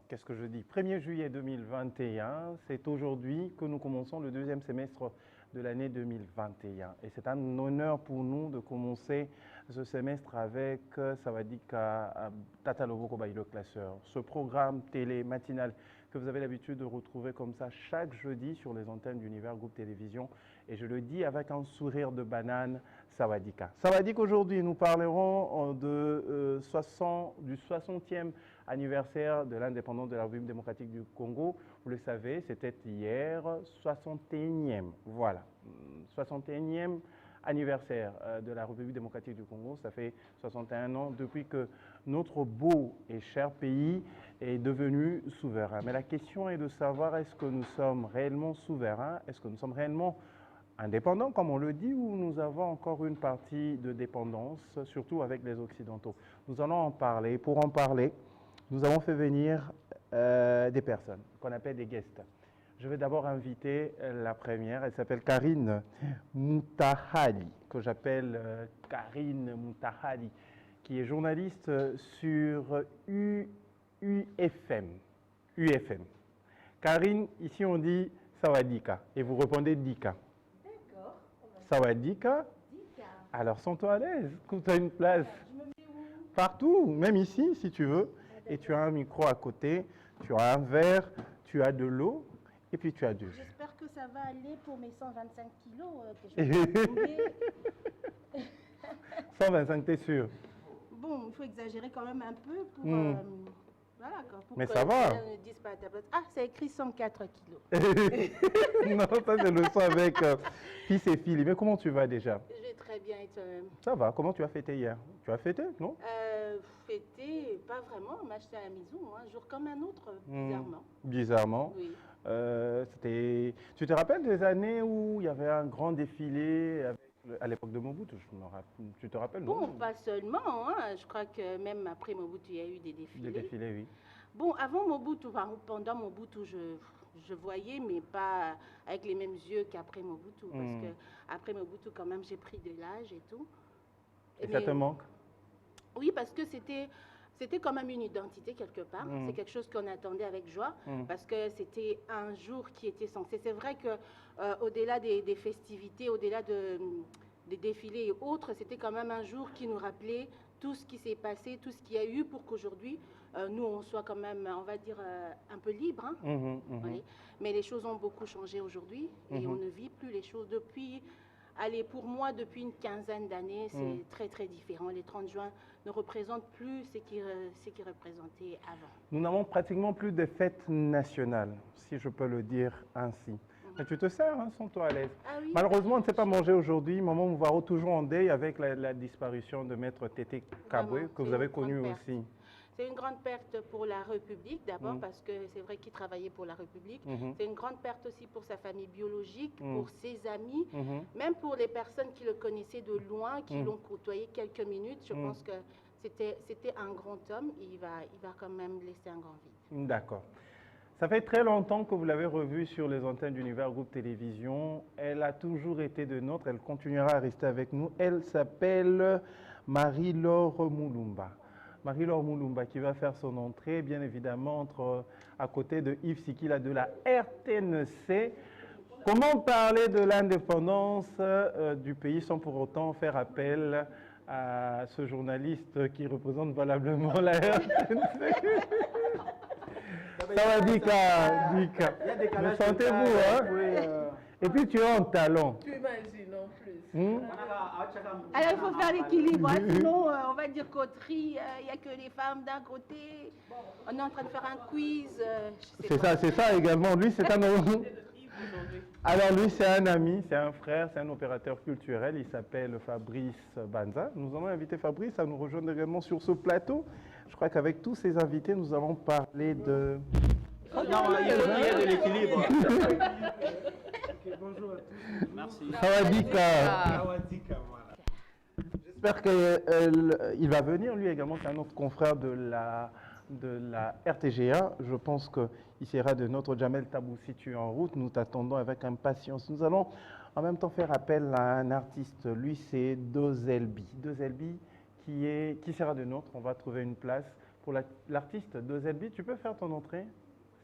qu'est-ce que je dis, 1er juillet 2021, c'est aujourd'hui que nous commençons le deuxième semestre de l'année 2021. Et c'est un honneur pour nous de commencer ce semestre avec Sawadika Tata Loboko Baï, le classeur. Ce programme télé matinal que vous avez l'habitude de retrouver comme ça chaque jeudi sur les antennes d'Univers Groupe Télévision. Et je le dis avec un sourire de banane, Sawadika. Sawadika, aujourd'hui, nous parlerons du 60e anniversaire de l'indépendance de la République démocratique du Congo. Vous le savez, c'était hier, 61e, voilà, 61e anniversaire de la République démocratique du Congo. Ça fait 61 ans depuis que notre beau et cher pays est devenu souverain. Mais la question est de savoir, est-ce que nous sommes réellement souverains? Est-ce que nous sommes réellement indépendants, comme on le dit, ou nous avons encore une partie de dépendance, surtout avec les Occidentaux? Nous allons en parler. Pour en parler, nous avons fait venir des personnes qu'on appelle des guests. Je vais d'abord inviter la première. Elle s'appelle Karine Moutahali, que j'appelle Karine Moutahali, qui est journaliste sur UFM. UFM. Karine, ici on dit Sawadika et vous répondez Dika. D'accord. Sawadika. Dika. Alors sens-toi à l'aise, tu as une place. Je me mets où? Partout, même ici si tu veux. Et tu as un micro à côté, tu as un verre, tu as de l'eau et puis tu as du jus. J'espère que ça va aller pour mes 125 kilos que je vais tomber. 125, t'es sûr? Bon, il faut exagérer quand même un peu pour, voilà, pour Mais que ça va. les gens ne disent pas à ta place. Ah, c'est écrit 104 kilos. Non, ça c'est le son avec fils et filles. Mais comment tu vas déjà? Je vais très bien et toi-même. Ça va, comment tu as fêté hier? Tu as fêté, non? Fêter, pas vraiment, m'acheter à la maison, un jour comme un autre, bizarrement. Bizarrement. Oui. Tu te rappelles des années où il y avait un grand défilé à l'époque de Mobutu? Tu te rappelles, Bon, non? pas seulement, hein, je crois que même après Mobutu, il y a eu des défilés. Des défilés, oui. Bon, avant Mobutu, enfin, pendant Mobutu, je voyais, mais pas avec les mêmes yeux qu'après Mobutu. Parce que après Mobutu, quand même, j'ai pris de l'âge et tout. Et ça te manque? Oui, parce que c'était quand même une identité quelque part. C'est quelque chose qu'on attendait avec joie parce que c'était un jour qui était censé. C'est vrai que au-delà des festivités, au-delà des défilés et autres, c'était quand même un jour qui nous rappelait tout ce qui s'est passé, tout ce qu'il y a eu pour qu'aujourd'hui, nous, on soit quand même, on va dire, un peu libre. Hein. Oui. Mais les choses ont beaucoup changé aujourd'hui et on ne vit plus les choses depuis... Allez, pour moi, depuis une quinzaine d'années, c'est très, très différent. Les 30 juin ne représentent plus ce qui représentaient avant. Nous n'avons pratiquement plus de fêtes nationales, si je peux le dire ainsi. Mais tu te sers, hein, sens-toi à l'aise. Ah oui, malheureusement, on ne sait pas manger aujourd'hui. Maman Mouvaro toujours en deuil avec la disparition de Maître Tété Kabwe, que vous avez connu aussi. C'est une grande perte pour la République, d'abord, parce que c'est vrai qu'il travaillait pour la République. C'est une grande perte aussi pour sa famille biologique, pour ses amis, même pour les personnes qui le connaissaient de loin, qui l'ont côtoyé quelques minutes. Je pense que c'était un grand homme et il va quand même laisser un grand vide. D'accord. Ça fait très longtemps que vous l'avez revue sur les antennes d'Univers Groupe Télévision. Elle a toujours été de nôtre, elle continuera à rester avec nous. Elle s'appelle Marie-Laure Moulumba. Marie-Laure Moulumba qui va faire son entrée, bien évidemment, à côté de Yves Sikila de la RTNC. Comment parler de l'indépendance du pays sans pour autant faire appel à ce journaliste qui représente valablement la RTNC? Ça va, Dika, Dika. Mais sentez-vous, hein? Et puis tu as un talent. Tu imagines en plus. Alors il faut faire l'équilibre, sinon on va dire coterie, il n'y a que les femmes d'un côté. On est en train de faire un quiz. C'est ça également. Lui, c'est un... Alors lui, c'est un ami, c'est un frère, c'est un opérateur culturel. Il s'appelle Fabrice Banza. Nous allons inviter Fabrice à nous rejoindre également sur ce plateau. Je crois qu'avec tous ces invités, nous allons parler de... Non, il y a de l'équilibre. Bonjour à tous. Merci. Sawadika. Voilà. J'espère qu'il va venir, lui également, c'est un autre confrère de la RTGA. Je pense qu'il sera de notre Jamel Tabou si tu es en route. Nous t'attendons avec impatience. Nous allons en même temps faire appel à un artiste. Lui, c'est Dozelbi. Dozelbi qui sera de nôtre. On va trouver une place pour l'artiste Dozelbi. Tu peux faire ton entrée?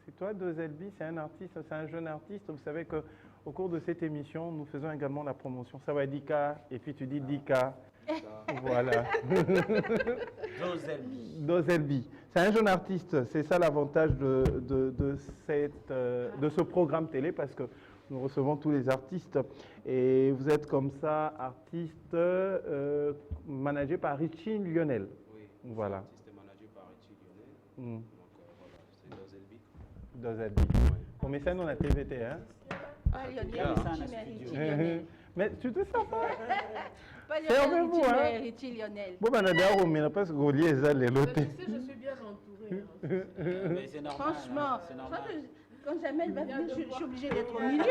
C'est toi, Dozelbi, c'est un artiste, c'est un jeune artiste. Vous savez qu'au cours de cette émission, nous faisons également la promotion. Ça va Dika, et puis tu dis Dika. Voilà. Dozelbi. C'est un jeune artiste. C'est ça l'avantage de ce programme télé, parce que nous recevons tous les artistes. Et vous êtes comme ça, artiste managé par Richie Lionel. Oui, voilà. Artiste managé par Richie Lionel. Donc voilà, c'est Dozelbi. Pour mes scènes, on a TVT, hein? Pas Lionel Richie, mais Richie Lionel. Mais tu te sens pas? Pas Fermez-vous, Lionel Richie, hein? mais Richie Lionel. Bon, ben, on a parce que vous liez ça, les Je lotés. sais, je suis bien entourée. Hein. Mais c'est normal. Franchement, hein, c'est normal. quand Jamel va venir, je suis obligée d'être au milieu.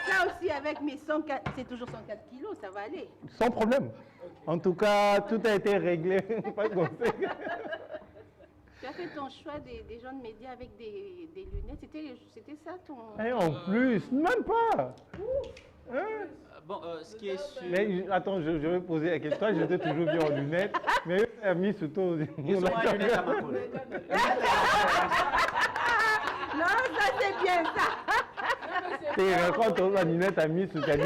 Ça aussi, avec mes 104, c'est toujours 104 kilos, ça va aller. Sans problème. En tout cas, tout a été réglé. Pas de conseil. Tu as fait ton choix des gens de médias avec des lunettes. C'était ça ton... Et en plus, même pas. Hein? Bon, ce qui est sûr. Mais attends, je vais poser la question. Toi, j'étais toujours vu en lunettes. Mais a mis surtout. Ils sont à lunettes à ma collègue. Non, ça c'est bien ça. Et quand on a une lunette à mis, c'est-à-dire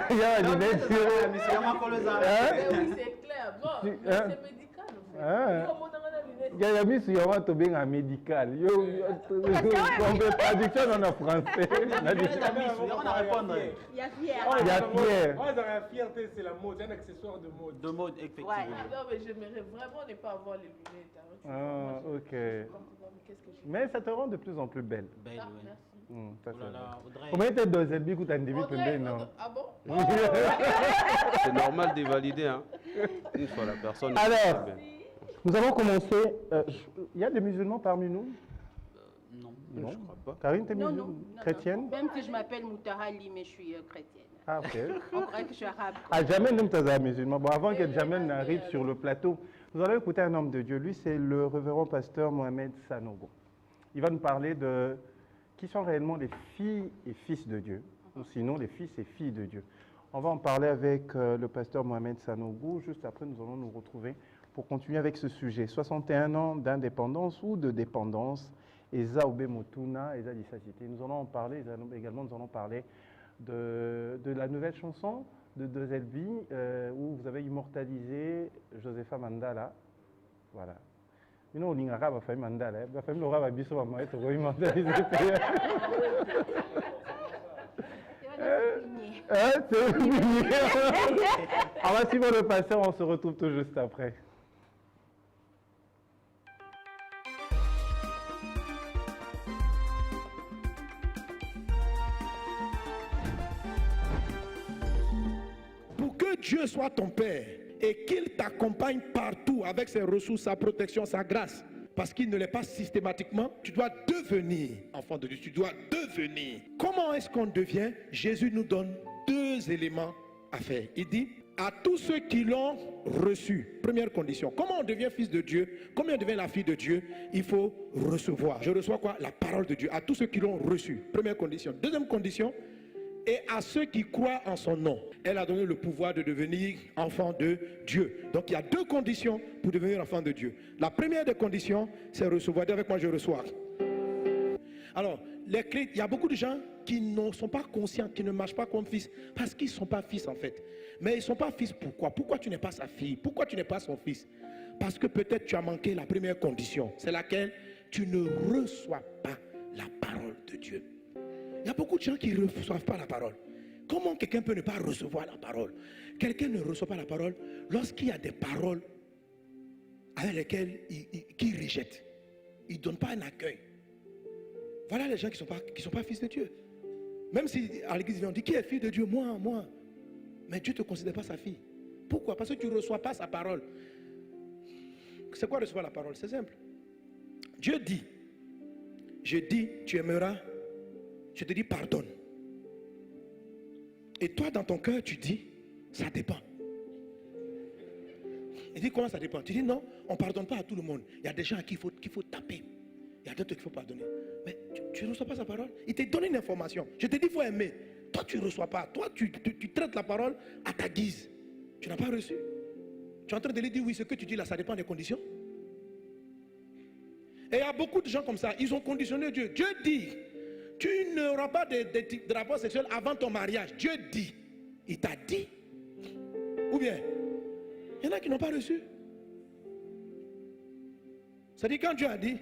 il y a une lunette sur. Mais c'est ma collègue. Eh oui, c'est clair. Bon, Tu- mais hein? c'est médical. En fait. Hein? Nous, on monte dans la lunette. Il y a mis sur un tobin en médical. On fait traduction en français. On a répondre. Il y a Pierre. Il y a Pierre. Moi, dans la fierté, c'est la mode, c'est un accessoire de mode. De mode, effectivement. Ouais. Non, mais j'aimerais vraiment ne pas avoir les lunettes. Hein. Tu vois, Ah, moi, ok. mais qu'est-ce que j'ai Mais ça te rend de plus en plus belle. Belle, Ah, ouais. merci. Ça, Oh c'est là vrai. là, Audrey. Combien était de Zelbi que tu as dit Audrey, non? ah bon? C'est normal de valider, hein. Une fois la personne. Alors, c'est bien. nous avons commencé. Il y a des musulmans parmi nous? Non. Non. Je crois pas. Karine, t'es Non, musulmane? non. Chrétienne? Même si je m'appelle Moutara Ali, mais je suis chrétienne. Ah, ok. On croit que je suis arabe. Ah, jamais nous sommes musulmans. Bon, avant que Jamel n'arrive sur le plateau, nous allons écouter un homme de Dieu. Lui, c'est le révérend pasteur Mohamed Sanogo. Il va nous parler de qui sont réellement les filles et fils de Dieu, ou sinon les fils et filles de Dieu. On va en parler avec le pasteur Mohamed Sanogo. Juste après, nous allons nous retrouver pour continuer avec ce sujet. 61 ans d'indépendance ou de dépendance. Eza Obe Motuna, Eza Dissacité. Nous allons en parler également, nous allons parler de la nouvelle chanson de Dozelbi, où vous avez immortalisé Josepha Mandala. Voilà. Mais non, on a fait Mandala. La famille Laura va bien sûr immortaliser. C'est oublié. On va suivre le passé, on se retrouve tout juste après. Pour que Dieu soit ton Père et qu'il t'accompagne partout avec ses ressources, sa protection, sa grâce, parce qu'il ne l'est pas systématiquement, tu dois devenir enfant de Dieu, tu dois devenir. Comment est-ce qu'on devient? Jésus nous donne deux éléments à faire. Il dit, à tous ceux qui l'ont reçu, première condition, comment on devient fils de Dieu, comment on devient la fille de Dieu? Il faut recevoir. Je reçois quoi? La parole de Dieu, à tous ceux qui l'ont reçu, première condition. Deuxième condition, et à ceux qui croient en son nom. Elle a donné le pouvoir de devenir enfant de Dieu. Donc il y a deux conditions pour devenir enfant de Dieu. La première des conditions, c'est recevoir. Dis avec moi, je reçois. Alors, il y a beaucoup de gens qui ne sont pas conscients, qui ne marchent pas comme fils, parce qu'ils ne sont pas fils en fait. Mais ils ne sont pas fils pourquoi? Pourquoi tu n'es pas sa fille? Pourquoi tu n'es pas son fils? Parce que peut-être tu as manqué la première condition. C'est laquelle? Tu ne reçois pas la parole de Dieu. Il y a beaucoup de gens qui ne reçoivent pas la parole. Comment quelqu'un peut ne pas recevoir la parole? Quelqu'un ne reçoit pas la parole lorsqu'il y a des paroles avec lesquelles il rejette. Il ne donne pas un accueil. Voilà les gens qui ne sont pas fils de Dieu. Même si à l'église on dit qui est fille de Dieu? Moi. Mais Dieu ne te considère pas sa fille. Pourquoi? Parce que tu ne reçois pas sa parole. C'est quoi recevoir la parole? C'est simple. Dieu dit, je dis, tu aimeras. Je te dis pardonne. Et toi dans ton cœur tu dis ça dépend. Il dit comment ça dépend? Tu dis non, on ne pardonne pas à tout le monde. Il y a des gens à qui qu'il faut taper. Il y a d'autres qu'il faut pardonner. Mais tu ne reçois pas sa parole. Il t'a donné une information. Je te dis il faut aimer. Toi tu ne reçois pas. Toi tu traites la parole à ta guise. Tu n'as pas reçu. Tu es en train de lui dire, oui, ce que tu dis là, ça dépend des conditions. Et il y a beaucoup de gens comme ça, ils ont conditionné Dieu. Dieu dit, tu n'auras pas de rapport sexuel avant ton mariage. Dieu dit. Il t'a dit. Ou bien, il y en a qui n'ont pas reçu. Ça dit, quand Dieu a dit,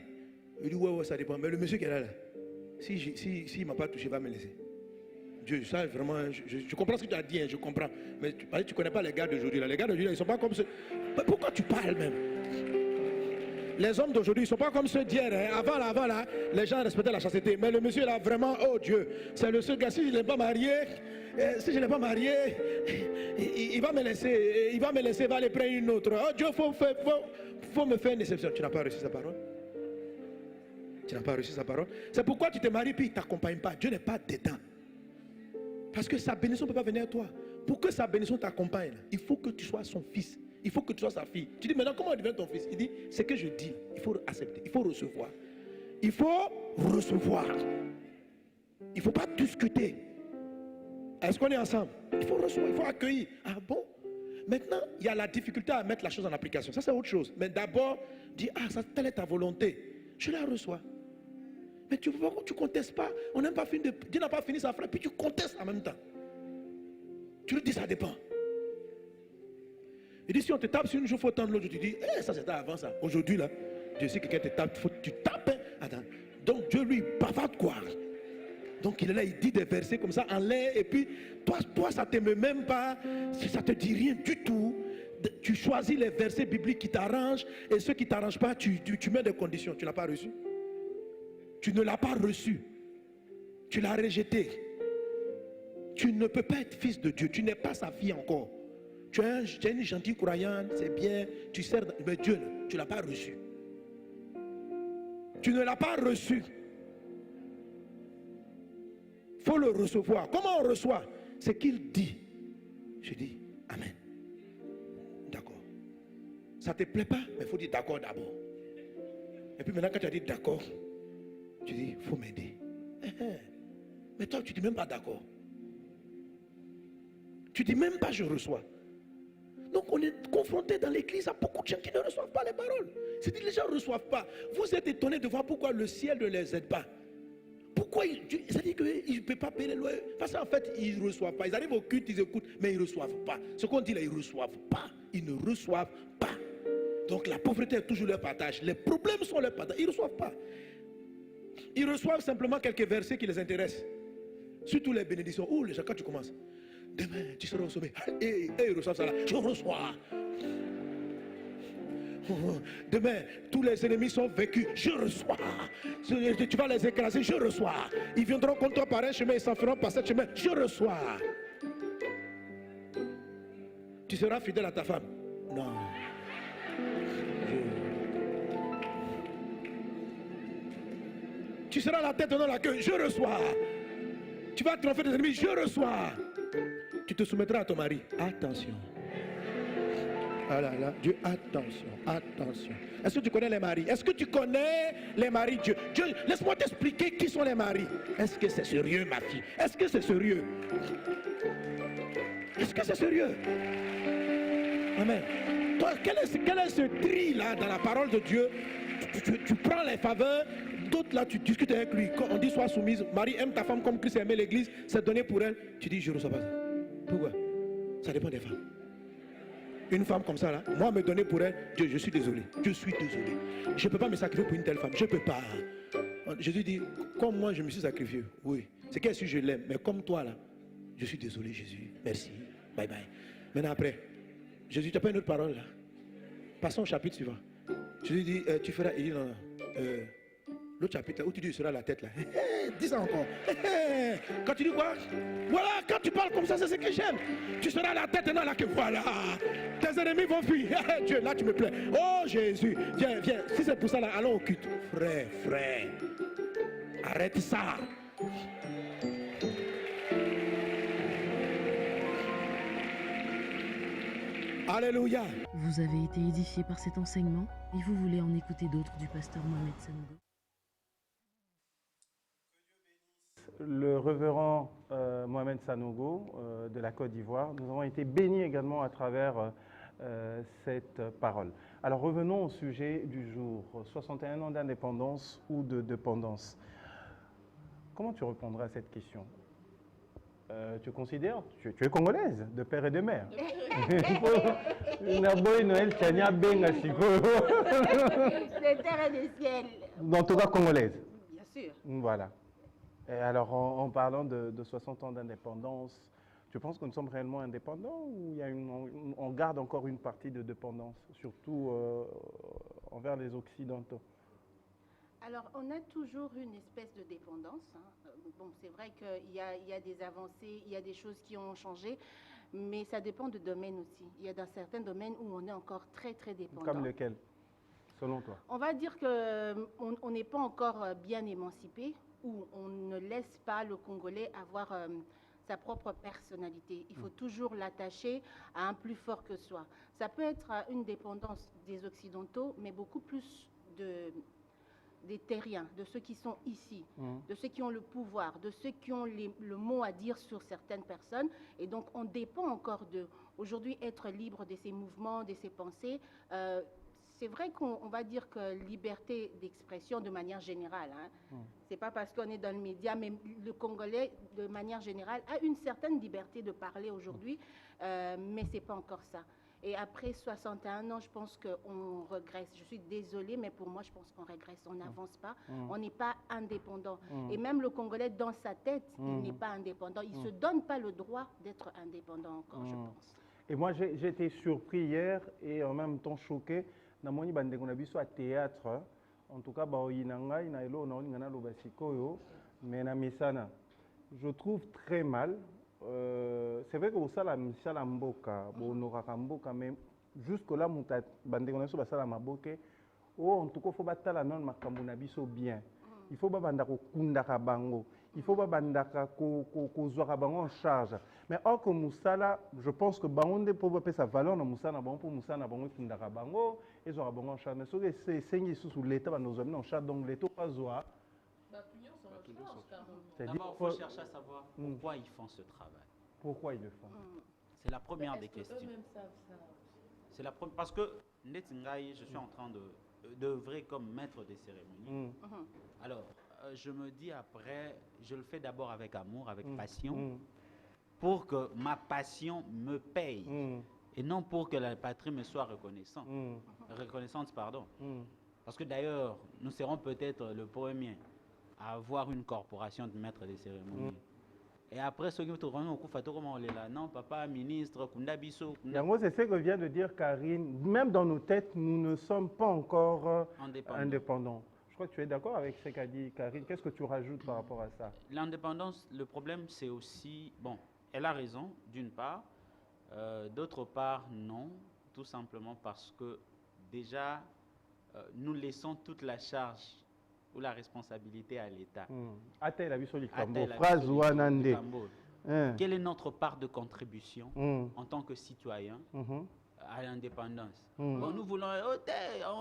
il dit, ouais, ça dépend. Mais le monsieur qui est là, s'il ne m'a pas touché, il va me laisser. Dieu, ça vraiment, je comprends ce que tu as dit, hein, je comprends. Mais tu ne connais pas les gars d'aujourd'hui. Les gars d'aujourd'hui, ils ne sont pas comme ceux. Mais pourquoi tu parles même? Les hommes d'aujourd'hui, ils ne sont pas comme ceux d'hier. Hein. Avant là, les gens respectaient la chasteté. Mais le monsieur là, vraiment, oh Dieu, c'est le seul gars. Si je ne l'ai pas marié, il va me laisser. Il va aller prendre une autre. Oh Dieu, faut me faire une exception. Tu n'as pas reçu sa parole. Tu n'as pas reçu sa parole. C'est pourquoi tu te maries puis il ne t'accompagne pas. Dieu n'est pas dedans. Parce que sa bénédiction ne peut pas venir à toi. Pour que sa bénédiction t'accompagne, il faut que tu sois son fils. Il faut que tu sois sa fille. Tu dis maintenant comment on devient ton fils? Il dit, ce que je dis, il faut accepter, il faut recevoir. Il faut recevoir. Il ne faut pas discuter. Est-ce qu'on est ensemble? Il faut recevoir, il faut accueillir. Ah bon? Maintenant, il y a la difficulté à mettre la chose en application. Ça, c'est autre chose. Mais d'abord, dis, ah, ça, telle est ta volonté. Je la reçois. Mais tu ne contestes pas. On n'a pas fini Dieu n'a pas fini sa phrase, puis tu contestes en même temps. Tu lui dis, ça dépend. Il dit, si on te tape sur une joue, il faut tendre l'autre. Tu dis, ça c'était avant ça. Aujourd'hui, là, Dieu sait que quelqu'un te tape, tu tapes. Hein. Attends. Donc Dieu lui bavarde quoi? Donc il est là, il dit des versets comme ça en l'air. Et puis, toi ça ne t'aime même pas. Ça ne te dit rien du tout. Tu choisis les versets bibliques qui t'arrangent. Et ceux qui ne t'arrangent pas, tu mets des conditions. Tu ne l'as pas reçu. Tu ne l'as pas reçu. Tu l'as rejeté. Tu ne peux pas être fils de Dieu. Tu n'es pas sa fille encore. Tu es une gentille croyante, c'est bien. Tu sers, mais Dieu, tu ne l'as pas reçu. Tu ne l'as pas reçu. Il faut le recevoir. Comment on reçoit? C'est qu'il dit. Je dis, Amen. D'accord. Ça ne te plaît pas, mais il faut dire d'accord d'abord. Et puis maintenant, quand tu as dit d'accord, tu dis, il faut m'aider. Mais toi, tu ne dis même pas d'accord. Tu ne dis même pas je reçois. Donc on est confronté dans l'église à beaucoup de gens qui ne reçoivent pas les paroles. C'est-à-dire que les gens ne reçoivent pas. Vous êtes étonnés de voir pourquoi le ciel ne les aide pas. Pourquoi c'est-à-dire qu'ils ne peuvent pas payer les loyers. Parce qu'en fait, ils ne reçoivent pas. Ils arrivent au culte, ils écoutent, mais ils ne reçoivent pas. Ce qu'on dit là, ils ne reçoivent pas. Ils ne reçoivent pas. Donc la pauvreté est toujours leur partage. Les problèmes sont leur partage. Ils ne reçoivent pas. Ils reçoivent simplement quelques versets qui les intéressent. Surtout les bénédictions. Ouh, les gens, quand tu commences. Demain, tu seras au sommet. Et ils reçoivent ça là. Je reçois. Demain, tous les ennemis sont vaincus. Je reçois. Tu vas les écraser. Je reçois. Ils viendront contre toi par un chemin. Ils s'en feront par ce chemin. Je reçois. Tu seras fidèle à ta femme. Non. Tu seras la tête et non la queue. Je reçois. Tu vas tromper tes ennemis. Je reçois. Tu te soumettras à ton mari. Attention. Ah là là, Dieu, attention, attention. Est-ce que tu connais les maris? Est-ce que tu connais les maris Dieu? Dieu, laisse-moi t'expliquer qui sont les maris. Est-ce que c'est sérieux, ma fille? Est-ce que c'est sérieux? Est-ce que c'est sérieux? Amen. Toi, quel est ce tri là dans la parole de Dieu? Tu prends les faveurs. D'autres là, tu discutes avec lui. Quand on dit sois soumise, Marie aime ta femme comme Christ aimait l'église, c'est donné pour elle. Tu dis je ne reçois pas ça. Pourquoi? Ça dépend des femmes. Une femme comme ça là, moi me donner pour elle, Dieu, je suis désolé. Je suis désolé. Je ne peux pas me sacrifier pour une telle femme. Je ne peux pas. Jésus dit, comme moi je me suis sacrifié. Oui. C'est qu'elle si je l'aime. Mais comme toi là, je suis désolé Jésus. Merci. Bye bye. Maintenant après, Jésus, tu n'as pas une autre parole là. Passons au chapitre suivant. Jésus dit, tu feras. Il dit non, non. L'autre chapitre où tu dis tu seras la tête là. Dis ça encore. Quand tu dis quoi? Voilà, quand tu parles comme ça, c'est ce que j'aime. Tu seras la tête et non la queue. Voilà. Tes ennemis vont fuir. Dieu, là tu me plais. Oh Jésus, viens, viens. Si c'est pour ça là, allons au culte. Frère. Arrête ça. Alléluia. Vous avez été édifié par cet enseignement et vous voulez en écouter d'autres du pasteur Mohamed Sanogo. Le révérend Mohamed Sanogo de la Côte d'Ivoire. Nous avons été bénis également à travers cette parole. Alors revenons au sujet du jour, 61 ans d'indépendance ou de dépendance. Comment tu répondras à cette question? Tu considères, tu es congolaise, de père et de mère. De terre et de ciel. En tout cas congolaise. Bien sûr. Voilà. Et alors en parlant de 60 ans d'indépendance, tu penses que nous sommes réellement indépendants ou il y a on garde encore une partie de dépendance, surtout envers les Occidentaux? Alors, on a toujours une espèce de dépendance. Hein. Bon, c'est vrai qu'il y a des avancées, il y a des choses qui ont changé, mais ça dépend de domaine aussi. Il y a dans certains domaines où on est encore très, très dépendant. Comme lequel, selon toi? On va dire qu'on n'est pas encore bien émancipé, où on ne laisse pas le Congolais avoir sa propre personnalité. Il faut toujours l'attacher à un plus fort que soi. Ça peut être une dépendance des Occidentaux, mais beaucoup plus des terriens, de ceux qui sont ici, de ceux qui ont le pouvoir, de ceux qui ont le mot à dire sur certaines personnes. Et donc, on dépend encore d'eux. Aujourd'hui, être libre de ses mouvements, de ses pensées, c'est vrai qu'on va dire que liberté d'expression de manière générale. Hein. C'est pas parce qu'on est dans le média, mais le Congolais, de manière générale, a une certaine liberté de parler aujourd'hui, mais c'est pas encore ça. Et après 61 ans, je pense qu'on regresse. Je suis désolée, mais pour moi, je pense qu'on régresse. On n'avance pas. On n'est pas indépendant. Et même le Congolais, dans sa tête, il n'est pas indépendant. Il ne se donne pas le droit d'être indépendant encore, je pense. Et moi, j'ai été surpris hier et en même temps choqué. Namoni bande qu'on a vu sur le théâtre. En tout cas, mais na misana. Je trouve très mal. C'est vrai que vous savez la mboka, mais jusque-là, en tout cas, il faut battre la non makambunabiso bien. Il faut battre kundaka bango. Il faut battre bango en charge. Mais or que Moussala, je pense que bango pour sa valeur na Moussala pour Moussala bango kundaka bango et zora bango en charge. Mais c'est sous l'État nous amener en charge donc l'État pas zoa. D'abord, il faut chercher à savoir pourquoi ils font ce travail. Pourquoi ils le font? C'est la première des questions. C'est la première parce que Netingaï, je suis en train d'œuvrer comme maître des cérémonies. Alors, je me dis après, je le fais d'abord avec amour, avec passion, pour que ma passion me paye et non pour que la patrie me soit reconnaissante. Parce que d'ailleurs, nous serons peut-être le premier à avoir une corporation de maîtres des cérémonies. Et après, ceux qui te rendent au coup, comment on est là? Non, papa, ministre, Kundabiso. C'est ce que vient de dire Karine. Même dans nos têtes, nous ne sommes pas encore indépendants. Je crois que tu es d'accord avec ce qu'a dit Karine. Qu'est-ce que tu rajoutes par rapport à ça? L'indépendance, le problème, c'est aussi... Bon, elle a raison, d'une part. D'autre part, non. Tout simplement parce que, déjà, nous laissons toute la charge ou la responsabilité à l'État. Quelle est notre part de contribution en tant que citoyen à l'indépendance? Bon, nous voulons,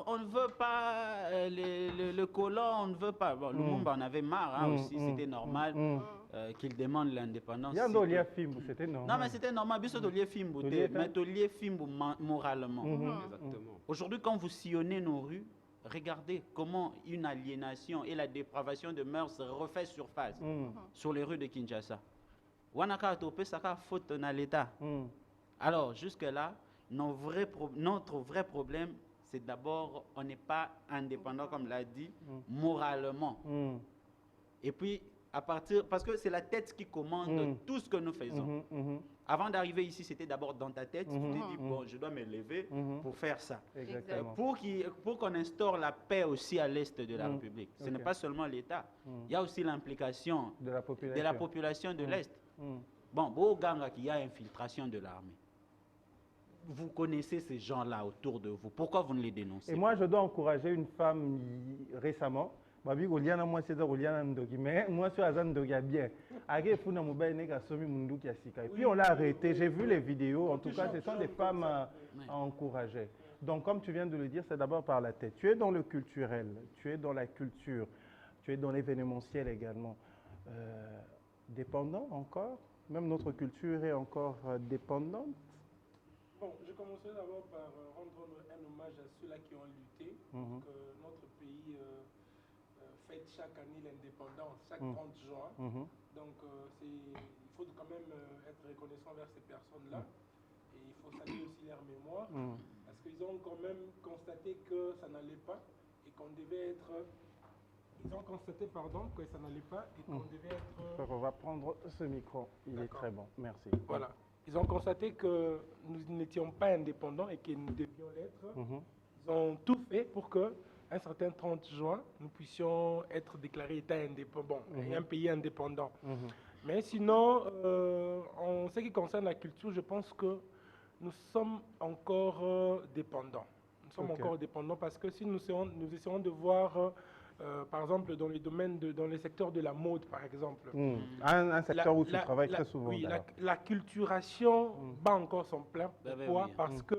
on ne veut pas le colon, on ne veut pas. Bon, Lumumba en avait marre aussi, c'était normal qu'il demande l'indépendance. C'était normal. Non, mais c'était normal, mais Tolier Fimbo moralement. Aujourd'hui, quand vous sillonnez nos rues, regardez comment une aliénation et la dépravation de mœurs se refait surface sur les rues de Kinshasa. Wanaka Topé Saka faute dans l'État. Alors, jusque-là, notre vrai problème, c'est d'abord, on n'est pas indépendant, comme l'a dit, moralement. Et puis, parce que c'est la tête qui commande tout ce que nous faisons. Avant d'arriver ici, c'était d'abord dans ta tête. Tu t'es dit, bon, je dois me lever pour faire ça. Pour qu'on instaure la paix aussi à l'est de la République. Ce n'est pas seulement l'État. Il y a aussi l'implication de la population de l'Est. Bon, beau ganga qu'il y a infiltration de l'armée. Vous connaissez ces gens-là autour de vous. Pourquoi vous ne les dénoncez pas? Et moi, je dois encourager une femme récemment. Moi, je suis bien. Et puis, on l'a arrêté. J'ai vu les vidéos. En tout cas, ce sont des femmes à encourager. Donc, comme tu viens de le dire, c'est d'abord par la tête. Tu es dans le culturel, tu es dans la culture, tu es dans l'événementiel également. Dépendant encore? Même notre culture est encore dépendante? Bon, je commencerai d'abord par rendre un hommage à ceux-là qui ont lutté pour que notre pays fête chaque année l'indépendance, chaque 30 juin. Donc, il faut quand même être reconnaissant vers ces personnes-là. Et il faut saluer aussi leur mémoire, parce qu'ils ont quand même constaté que ça n'allait pas et qu'on devait être... Ils ont constaté, pardon, que ça n'allait pas et qu'on devait être... On va prendre ce micro, il est très bon, merci. Voilà. Ils ont constaté que nous n'étions pas indépendants et que nous devions l'être. Ils ont tout fait pour que, un certain 30 juin, nous puissions être déclarés État indépendant, et un pays indépendant. Mais sinon, en ce qui concerne la culture, je pense que nous sommes encore dépendants. Nous sommes encore dépendants parce que si nous essayons de voir, par exemple, dans les domaines, dans les secteurs de la mode, par exemple. Un secteur où tu travailles très souvent. Oui, la culturation bat encore son plein. Pourquoi? Parce que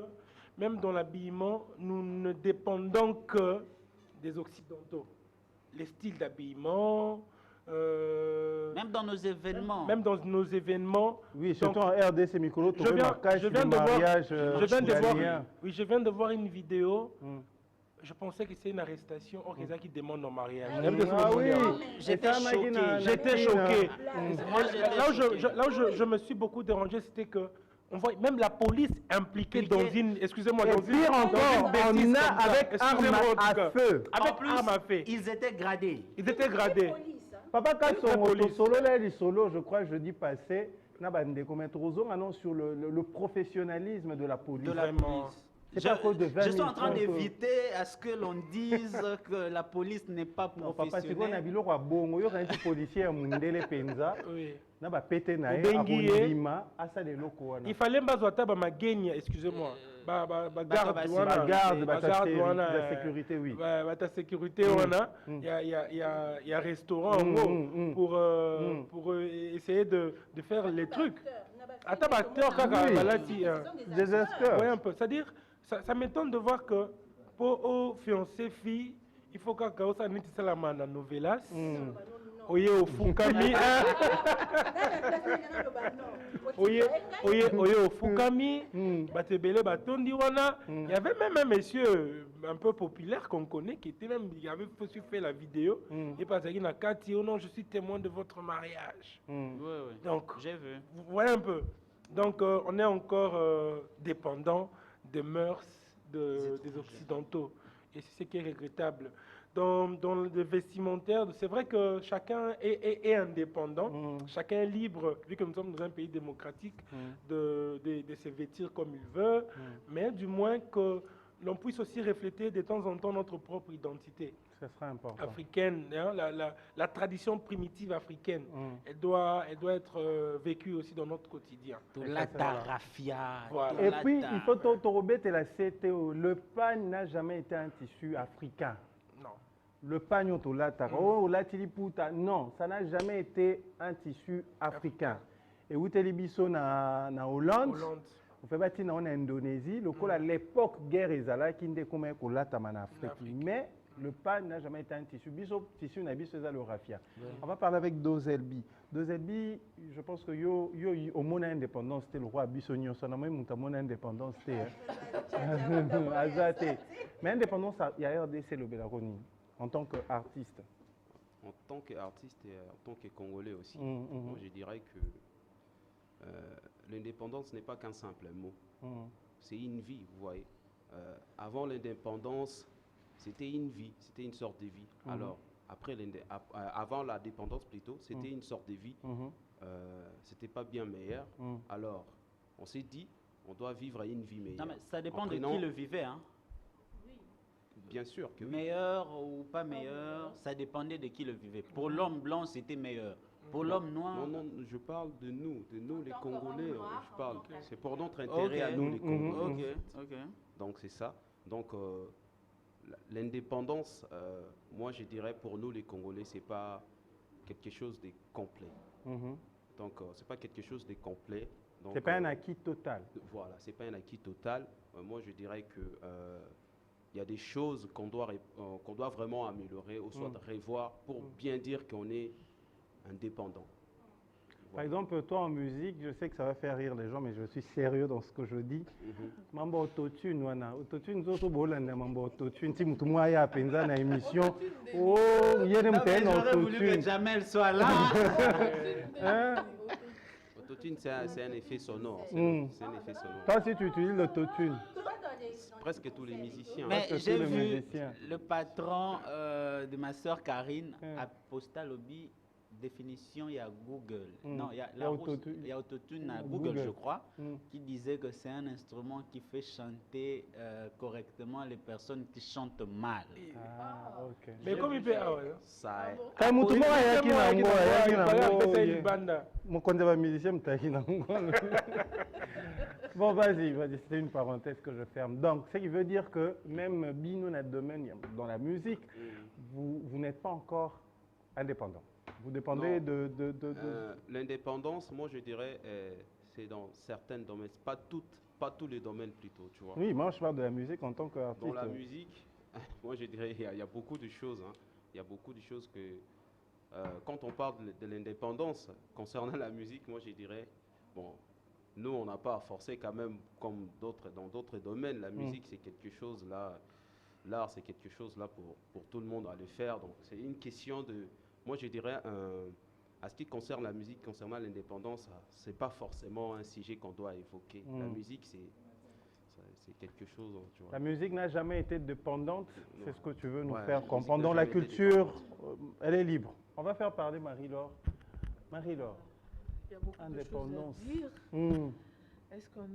même dans l'habillement, nous ne dépendons que des Occidentaux. Les styles d'habillement... même dans nos événements. Même dans nos événements. Oui, surtout en RDC Mikolo, je viens de voir une vidéo. Je pensais que c'est une arrestation. Or, c'est ça qui demande en mariage. J'étais choqué. J'étais choqué. Là où je me suis beaucoup dérangé, c'était que on voit même la police impliquée dans une... Excusez-moi. Et pire encore, on a avec armes à feu. Avec armes à feu. Ils étaient gradés. Ils étaient gradés. Papa, quand son solo, là, il solo, je crois, jeudi passé, sur le professionnalisme de la police. Je suis en train d'éviter à ce que l'on dise que la police n'est pas professionnelle. Il fallait excusez-moi, sécurité, oui. Sécurité, il y a restaurant pour essayer de faire les trucs. Oui, un peu. C'est-à-dire, ça m'étonne de voir que pour aux fiancés filles, il faut que ça n'ait pas la main dans novelas. Oye au Fukami. Oye au Fukami. Batebele Batondi wana. Il y avait même un monsieur un peu populaire qu'on connaît qui était même, il avait fait la vidéo. Et parce qu'il a dit, oh non, je suis témoin de votre mariage. Donc, j'ai vu. Vous voyez un peu. Donc, on est encore dépendant des mœurs des Occidentaux. Et c'est ce qui est regrettable. Dans le vestimentaire, c'est vrai que chacun est indépendant, chacun est libre, vu que nous sommes dans un pays démocratique, de se vêtir comme il veut, mais du moins que l'on puisse aussi refléter de temps en temps notre propre identité. Ce sera important. Africaine, hein, la tradition primitive africaine, elle doit être vécue aussi dans notre quotidien. La tarafia. Voilà. Et puis, il faut te remettre la CTO. Le pain n'a jamais été un tissu africain. Non. Le pain, non, ça n'a jamais été un tissu africain. Et où tu en Hollande, on fait partie en Indonésie, à l'époque guerre ezala qui n'était comme en Afrique. Mais le pain n'a jamais été un tissu. Tissu n'a pas le raffia. On va parler avec Dozelbi. Dozelbi, je pense que au monde indépendance, c'était le roi Bissonio. Ça n'a même pas mon indépendance. Mais indépendance, il y a RDC le Bélaroni en tant qu'artiste. En tant qu'artiste et en tant que Congolais aussi, moi, je dirais que l'indépendance n'est pas qu'un simple mot. C'est une vie, vous voyez. Avant l'indépendance, c'était une vie, c'était une sorte de vie. Alors, avant la dépendance plutôt, c'était une sorte de vie. C'était pas bien meilleur. Alors, on s'est dit, on doit vivre une vie meilleure. Non, mais ça dépend de qui le vivait, hein. Bien sûr que oui. Meilleur ou pas meilleur, ça dépendait de qui le vivait. Pour l'homme blanc, c'était meilleur. Pour l'homme noir... Non, je parle de nous les Congolais. Je parle. C'est pour notre intérêt à nous, les Congolais. Donc, c'est ça. Donc, l'indépendance, moi, je dirais pour nous, les Congolais, c'est pas quelque chose de complet. Donc, c'est pas quelque chose de complet. C'est pas un acquis total. Voilà, c'est pas un acquis total. Moi, je dirais que il y a des choses qu'on doit vraiment améliorer ou soit revoir pour bien dire qu'on est indépendant. Par exemple, toi en musique, je sais que ça va faire rire les gens, mais je suis sérieux dans ce que je dis. Mambo autotune, wana. Autotune, zoto bolanda mambo autotune. Si mutu mwa ya penza na émission, oh, yene mtene J'aurais voulu que autotune. Jamel soit là. L'autotune, c'est un effet sonore. C'est un effet sonore. Toi, si tu utilises l'autotune. Presque tous les musiciens. Mais Presque j'ai tous les vu musiciens. le patron de ma soeur Karine à Postal Lobby, définition, il y a Google. Non, il y a autotune à Google, je crois, qui disait que c'est un instrument qui fait chanter correctement les personnes qui chantent mal. Ah, ok. Mais comme il peut... Ah ouais. Ça est. Kaya mutu mwa yaki nango, yaki nango. C'est Libanda. Mokonzi ba musicien mutaki nango. Bon, vas-y, c'est une parenthèse que je ferme. Donc, ce qui veut dire que même Bino dans le domaine, dans la musique, vous n'êtes pas encore indépendant. Vous dépendez de... L'indépendance, moi je dirais, c'est dans certains domaines, pas tous les domaines plutôt, tu vois. Oui, moi je parle de la musique en tant qu'artiste. Dans la musique, moi je dirais, il y a beaucoup de choses. Hein. Il y a beaucoup de choses que, quand on parle de l'indépendance concernant la musique, moi je dirais, bon, nous on n'a pas forcé quand même, comme dans d'autres domaines, la musique c'est quelque chose là, l'art c'est quelque chose là pour tout le monde à le faire. Donc c'est une question de... Moi, je dirais, à ce qui concerne la musique, concernant l'indépendance, ce n'est pas forcément un sujet qu'on doit évoquer. La musique, c'est quelque chose... Tu vois. La musique n'a jamais été dépendante, c'est ce que tu veux nous Ouais, faire comprendre. Dans la culture, elle est libre. On va faire parler Marie-Laure. Marie-Laure, Il y a beaucoup indépendance. de choses à dire. Hmm. Est-ce qu'on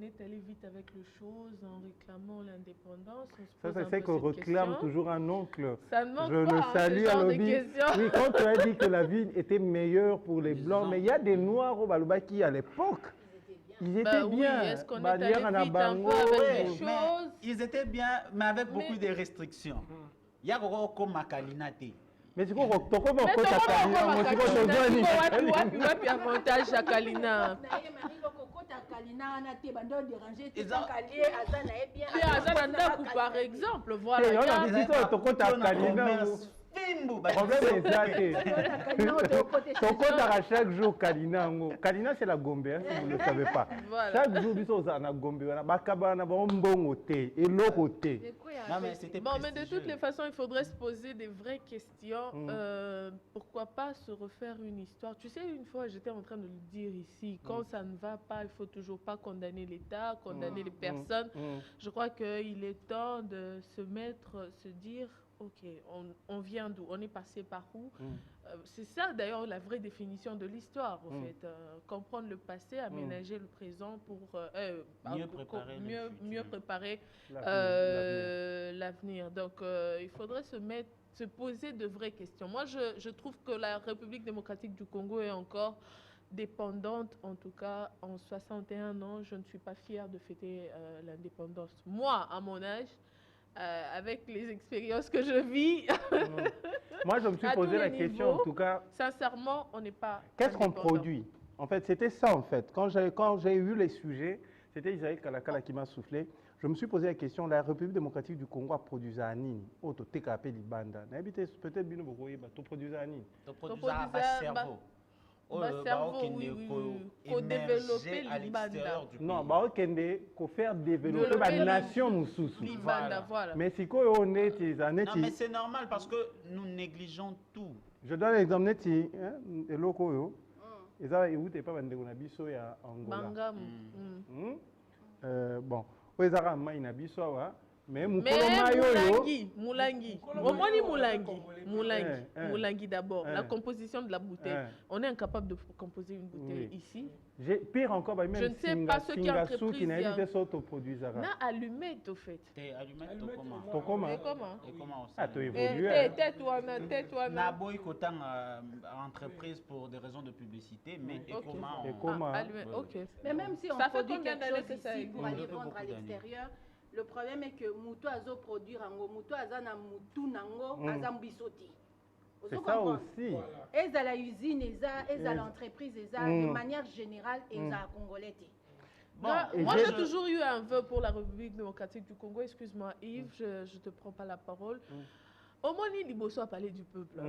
est allé vite avec les choses en réclamant l'indépendance? Ça, c'est ce que réclame toujours un oncle. Ça ne manque Je pas, le hein, salue ce à genre de Lobby. questions. Oui, quand tu as dit que la vie était meilleure pour les Blancs, mais il y a des Noirs au Balubaki à l'époque. Ils étaient Oui, bien. est-ce qu'on est allé vite un peu Bango, avec les Mais choses? ils étaient bien, mais avec beaucoup de restrictions. Il y a comme Makalinate. mais tu crois que tu Mais wapi avantage ya Kalina? Puis aza na ndako par exemple, voilà. problème tokotaka chaque jour Kalina yango. Kalina c'est la Gombe, hein, si vous ne le savez pas. Voilà. Chaque jour biso ozala na Gombe wana bakaba na bango mbongo te eloko te. Non, mais c'était Bon, mais de prestigieux. toutes les façons, il faudrait se poser des vraies questions. Pourquoi pas se refaire une histoire? Tu sais, une fois, j'étais en train de le dire ici, quand ça ne va pas, il faut toujours pas condamner l'État, condamner les personnes. Je crois qu'il est temps de se mettre, se dire, ok, on vient d'où? On est passé par où? C'est ça d'ailleurs la vraie définition de l'histoire, en fait. Comprendre le passé, aménager le présent pour mieux préparer l'avenir. Donc il faudrait se poser de vraies questions. Moi, je trouve que la République démocratique du Congo est encore dépendante, en tout cas en 61 ans. Je ne suis pas fière de fêter l'indépendance. Moi, à mon âge, avec les expériences que je vis. Moi, je me suis posé la question, en tout cas. Sincèrement, on n'est pas. Qu'est-ce qu'on produit? En fait, c'était ça, en fait. Quand j'ai eu les sujets, c'était Isaïe Kalakala qui m'a soufflé. Je me suis posé la question, la République démocratique du Congo a produit à Nini? Oh, tu t'es capé Libanda. Peut-être bien tu produis à Nini. Tu produis à cerveau. Co-développer à l'extérieur du pays. Non, bah ok, faut faire développer la nation nous sous. Voilà. Mais si on est non, mais c'est normal parce que nous négligeons tout. Je donne l'exemple neti, et loko yo. Et ça, il n'était pas bandé on a biso ya Angola. Bon, oui, ça a maïna biso wa. Mais Moulangi d'abord, la composition de la bouteille. On est incapable de composer une bouteille ici. Pire encore, même je ne sais pas ce qui est entreprise. Qui n'a pas s'autoproduire. Na allumette au fait. Allumette comment? Ah, tu évolues. Tais-toi. Na boy kotan entreprise pour des raisons de publicité, mais comment? Ok. Mais même si on produit quelque chose ici pour aller vendre à l'extérieur. Le problème est que Moutou Azo produit Rango, Moutou Azana Moutou Nango, Azambisoti. C'est ça aussi. Et à la usine, et à l'entreprise, de manière générale, et à Congolais. Bon, moi, j'ai toujours eu un vœu pour la République démocratique du Congo. Excuse-moi, Yves, je ne te prends pas la parole. Au moins, il a parlé du peuple.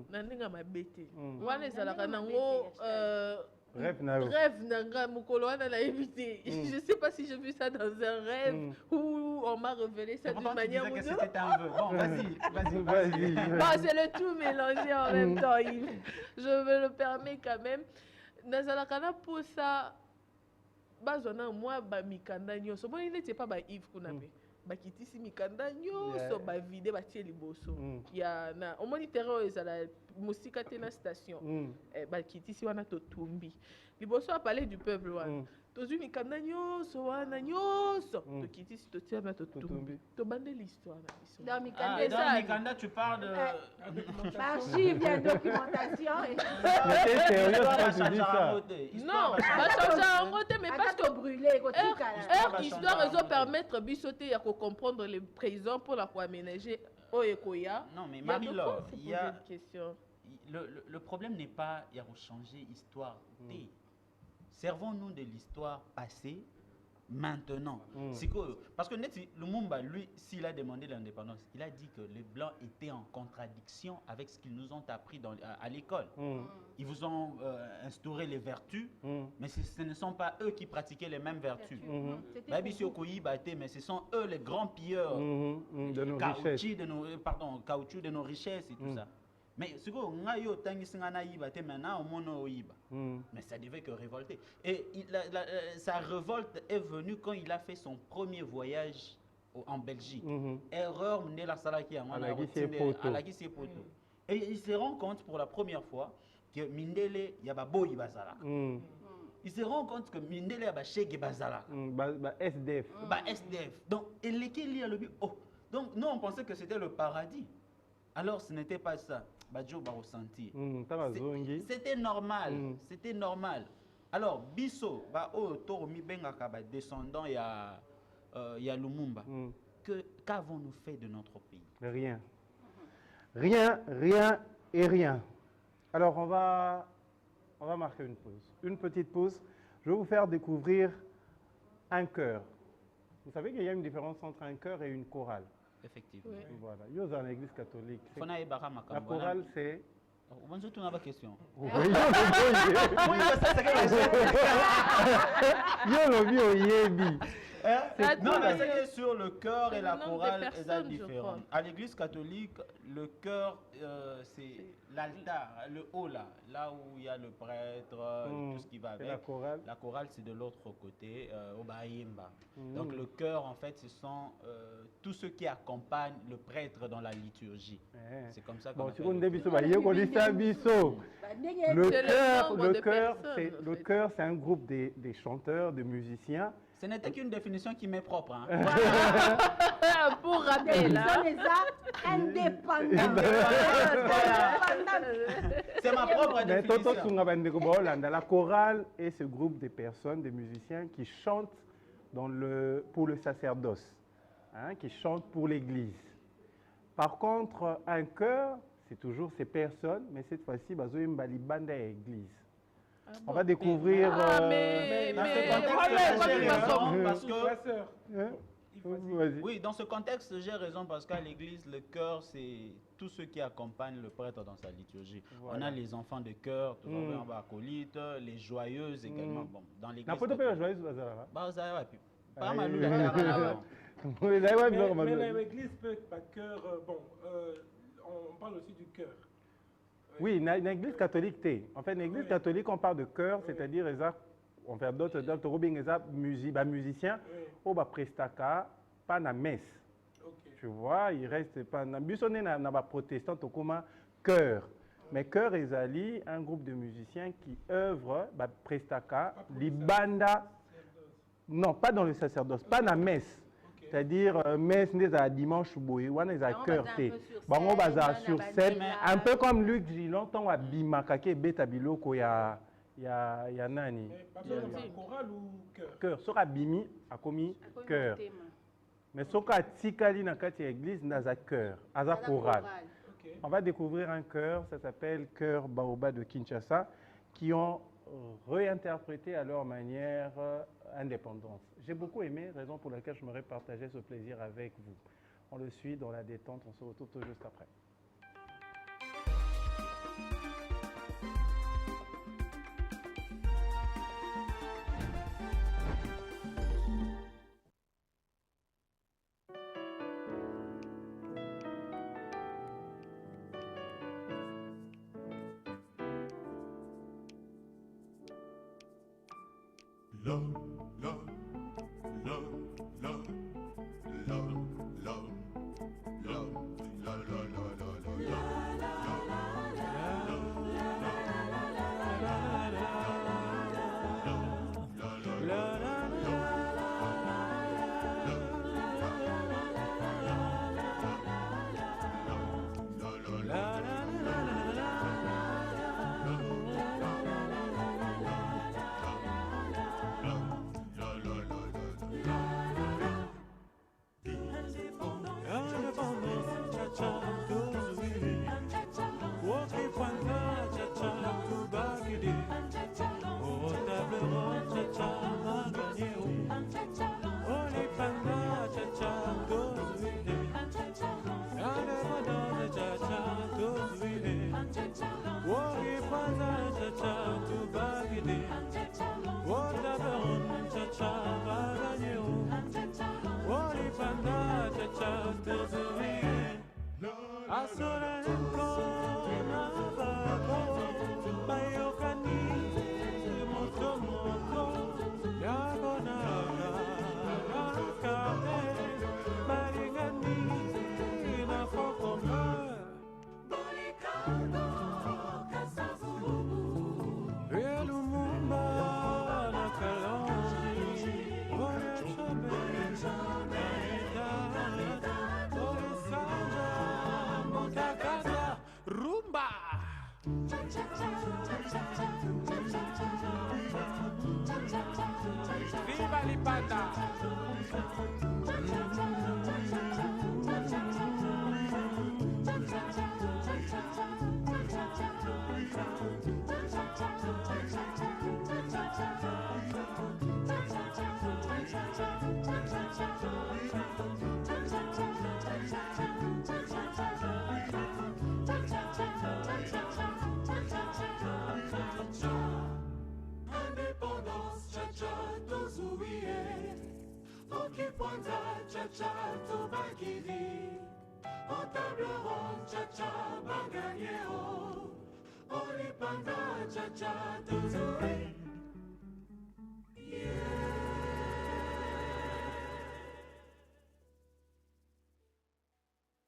Nandinga m'a bêté. Wana ezalaka nango rêve nanga mukolo wana na évité. Je sais pas si j'ai vu ça dans un rêve où on m'a révélé ça d'une manière ou d'une autre. C'était un vœu. Bon, vas-y. Bon, c'est le tout mélangé en même temps. Je me le permets quand même. Nazalaka na pour ça bazona moi ba mikanda nyoso. Bon, il n'était pas ba Yves Kunape. Bakitisi mikanda nyoso ba vide ba tie liboso. Ya na au moniteur ezala musika te na station. Bakitisi wana to tumbi. Liboso a parlé du peuple wana. Tozu mikanda nyoso wana nyoso. To kitisi to tie na to tumbi. To bande l'histoire na biso. Dans Mikanda, dans Mikanda tu parles de archive, il y a une documentation. C'est sérieux quand tu dis ça? Non, pas changer en côté, mais parce que brûler, histoire ils ont permettre bisoter ya comprendre les présents pour la aménager au Ekoya. Non mais Marie-Laure, il y a le problème n'est pas il y a changer histoire. Servons-nous de l'histoire passée maintenant. Parce que Lumumba, lui, s'il a demandé l'indépendance, il a dit que les Blancs étaient en contradiction avec ce qu'ils nous ont appris à l'école. Ils vous ont instauré les vertus, mais ce ne sont pas eux qui pratiquaient les mêmes vertus. Mais ce sont eux les grands pilleurs de nos richesses. Caoutchouc de nos richesses et tout ça. Mais ce que maintenant, mais ça devait que révolter. Et sa révolte est venue quand il a fait son premier voyage en Belgique. Erreur menée la Salaki à Poto. Et il se rend compte pour la première fois que Mindele Yababo Ibazala. Il se rend compte que Mindele Yabashege Bazala. SDF. SDF. Donc, donc, nous, on pensait que c'était le paradis. Alors, ce n'était pas ça. Badjo va ressentir. C'était normal. C'était normal. Alors, Bisso, descendant, il y a Lumumba. Qu'avons-nous fait de notre pays? Rien. Rien et rien. Alors, on va marquer une pause. Une petite pause. Je vais vous faire découvrir un chœur. Vous savez qu'il y a une différence entre un chœur et une chorale. Effectivement. Voilà. Yo dans l'église catholique. La chorale c'est. On va une question. Non, mais c'est sur le chœur et la chorale est différent. À l'église catholique, le chœur, c'est l'altar, le haut là où il y a le prêtre, tout ce qui va avec. La chorale, c'est de l'autre côté, au Bahimba. Donc le chœur, en fait, ce sont tous ceux qui accompagnent le prêtre dans la liturgie. C'est comme ça qu'on appelle le chœur, c'est un groupe des chanteurs, de musiciens. Ce n'était qu'une définition qui m'est propre. Hein. Pour rappeler là. Indépendants. C'est ma propre définition. La chorale est ce groupe de personnes, de musiciens qui chantent pour le sacerdoce, qui chantent pour l'église. Par contre, un chœur, c'est toujours ces personnes, mais cette fois-ci, bazoim balibanda et église. On va découvrir. Oui, dans ce contexte, j'ai raison parce qu'à l'église, le chœur, c'est tous ceux qui accompagnent le prêtre dans sa liturgie. Voilà. On a les enfants de chœur, acolytes, les joyeuses également. Bon, dans l'église. Mais l'église peut être pas chœur. On parle aussi du chœur. Oui, dans l'église catholique, en fait, dans l'église catholique, on parle de chœur, c'est-à-dire, on fait d'autres musiciens, ou prestaka, pas na messe. Tu vois, il reste pas. On est protestant, comme chœur. Mais chœur est un groupe de musiciens qui œuvrent, prestaka, libanda, non, pas dans le sacerdoce, pas na messe. C'est-à-dire, messe, à dimanche, on est à cœur. On va sur scène, un peu comme Luc Gillon, on a bimakake, betabiloko, il y a nani. Chorale ou cœur? Cœur. Sora bimi a commis cœur. Mais soka tikali na kati église, n'a a cœur, a chorale. On va découvrir un chœur, ça s'appelle Chœur Baoba de Kinshasa, qui ont réinterprété à leur manière Indépendance. J'ai beaucoup aimé, raison pour laquelle je m'aurais partagé ce plaisir avec vous. On le suit dans la détente, on se retrouve tout juste après. Viva Lipanda!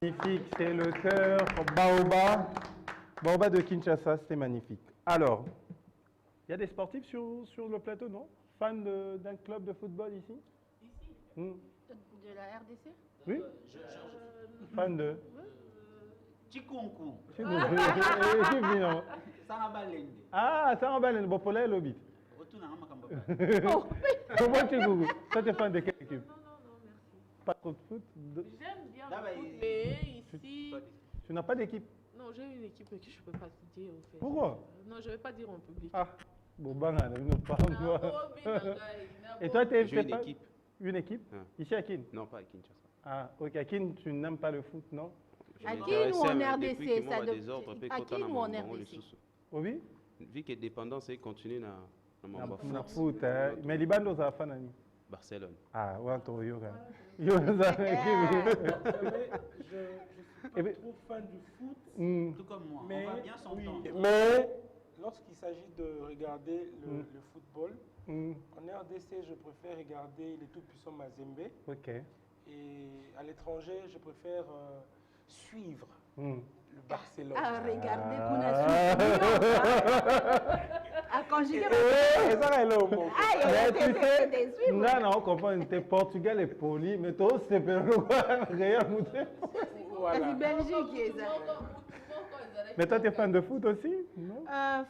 Magnifique, c'est le chœur Baoba. Baoba de Kinshasa, c'était magnifique. Alors, il y a des sportifs sur le plateau, non? Fans d'un club de football ici? Ici De la RDC? Oui. Fan de Chikunku. Sarabalende. Ah, Sarabalende, bon, pour l'obit. Comment tu goûtes? Toi, tu es fan de quelle équipe? Non, merci. Pas trop de foot? J'aime bien le foot, mais ici... Tu n'as pas d'équipe? Non, j'ai une équipe que je ne peux pas dire, en fait. Pourquoi? Non, je ne vais pas dire en public. Ah, bon, nous parlons. Et toi, tu es une équipe. Une équipe? Ah. Ici à Kin? Non, pas à Kinshasa. Ah, ok, à Kin, tu n'aimes pas le foot, non? À Kin ou en RDC? À Kin ou en RDC? Oui? Vu que dépendance, il continue na foot. Mais Liban, ça a fait Barcelone. Ah, ouais, toi, Yoga. Je suis pas trop fan du foot. Tout comme moi, Mais, on va bien s'entendre. Mais lorsqu'il s'agit de regarder le football, en RDC, je préfère regarder les tout-puissants Mazembe. Ok. Et à l'étranger, je préfère suivre le Barcelone. Ah, regardez qu'on a suivi. À conjuguer. Non, non, on comprend. Portugal est poli, mais toi, c'est Real Madrid. C'est Belgique. Mais toi, tu es fan de foot aussi? Non?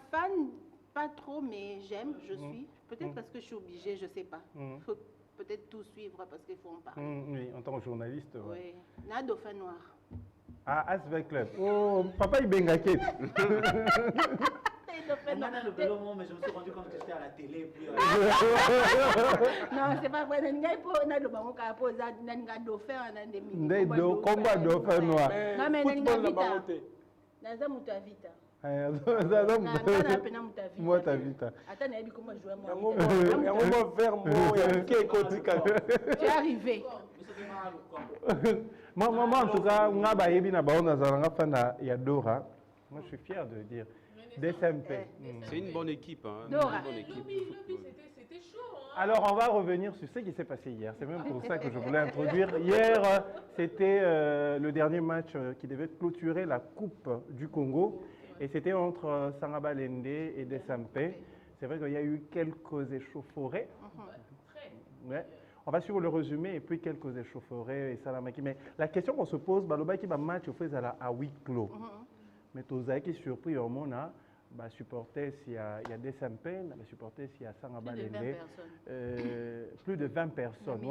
Fan, pas trop, mais j'aime, je suis. Peut-être parce que je suis obligée, je ne sais pas. Il faut peut-être tout suivre parce qu'il faut en parler. Oui, en tant que journaliste. Oui. On a un dauphin noir. Ah, Asvel Club. Oh, papa, il benga kit. On a le bel moment, mais je me suis rendu compte que j'étais à la télé. Puis, non, c'est pas vrai. On a le dauphin dauphin, on a des combat dauphin noir. Non, mais on a vite. Naza muta vita. Moi ta vita. Attends, nayebi comment jouer moi. Tu es arrivé. Moi en tout cas, nga ba yebi na ba on azalanga fana ya Dora. Moi je suis fier de dire DSMP. C'est une bonne équipe hein. Dora. Une bonne équipe. C'était chaud hein. Alors, on va revenir sur ce qui s'est passé hier. C'est même pour ça que je voulais introduire. Hier, c'était le dernier match qui devait clôturer la Coupe du Congo. Et c'était entre Sangaba Lende et Desampé. C'est vrai qu'il y a eu quelques échauffourées. Ouais. On va suivre le résumé et puis quelques échauffourées et Salamaki. Mais la question qu'on se pose, Baloba qui va match au fait à huis clos. Mais tous qui est surpris au monde, supporter s'il y a des Sampé, supporter s'il y a Sangaba Lende. Plus de 20 personnes.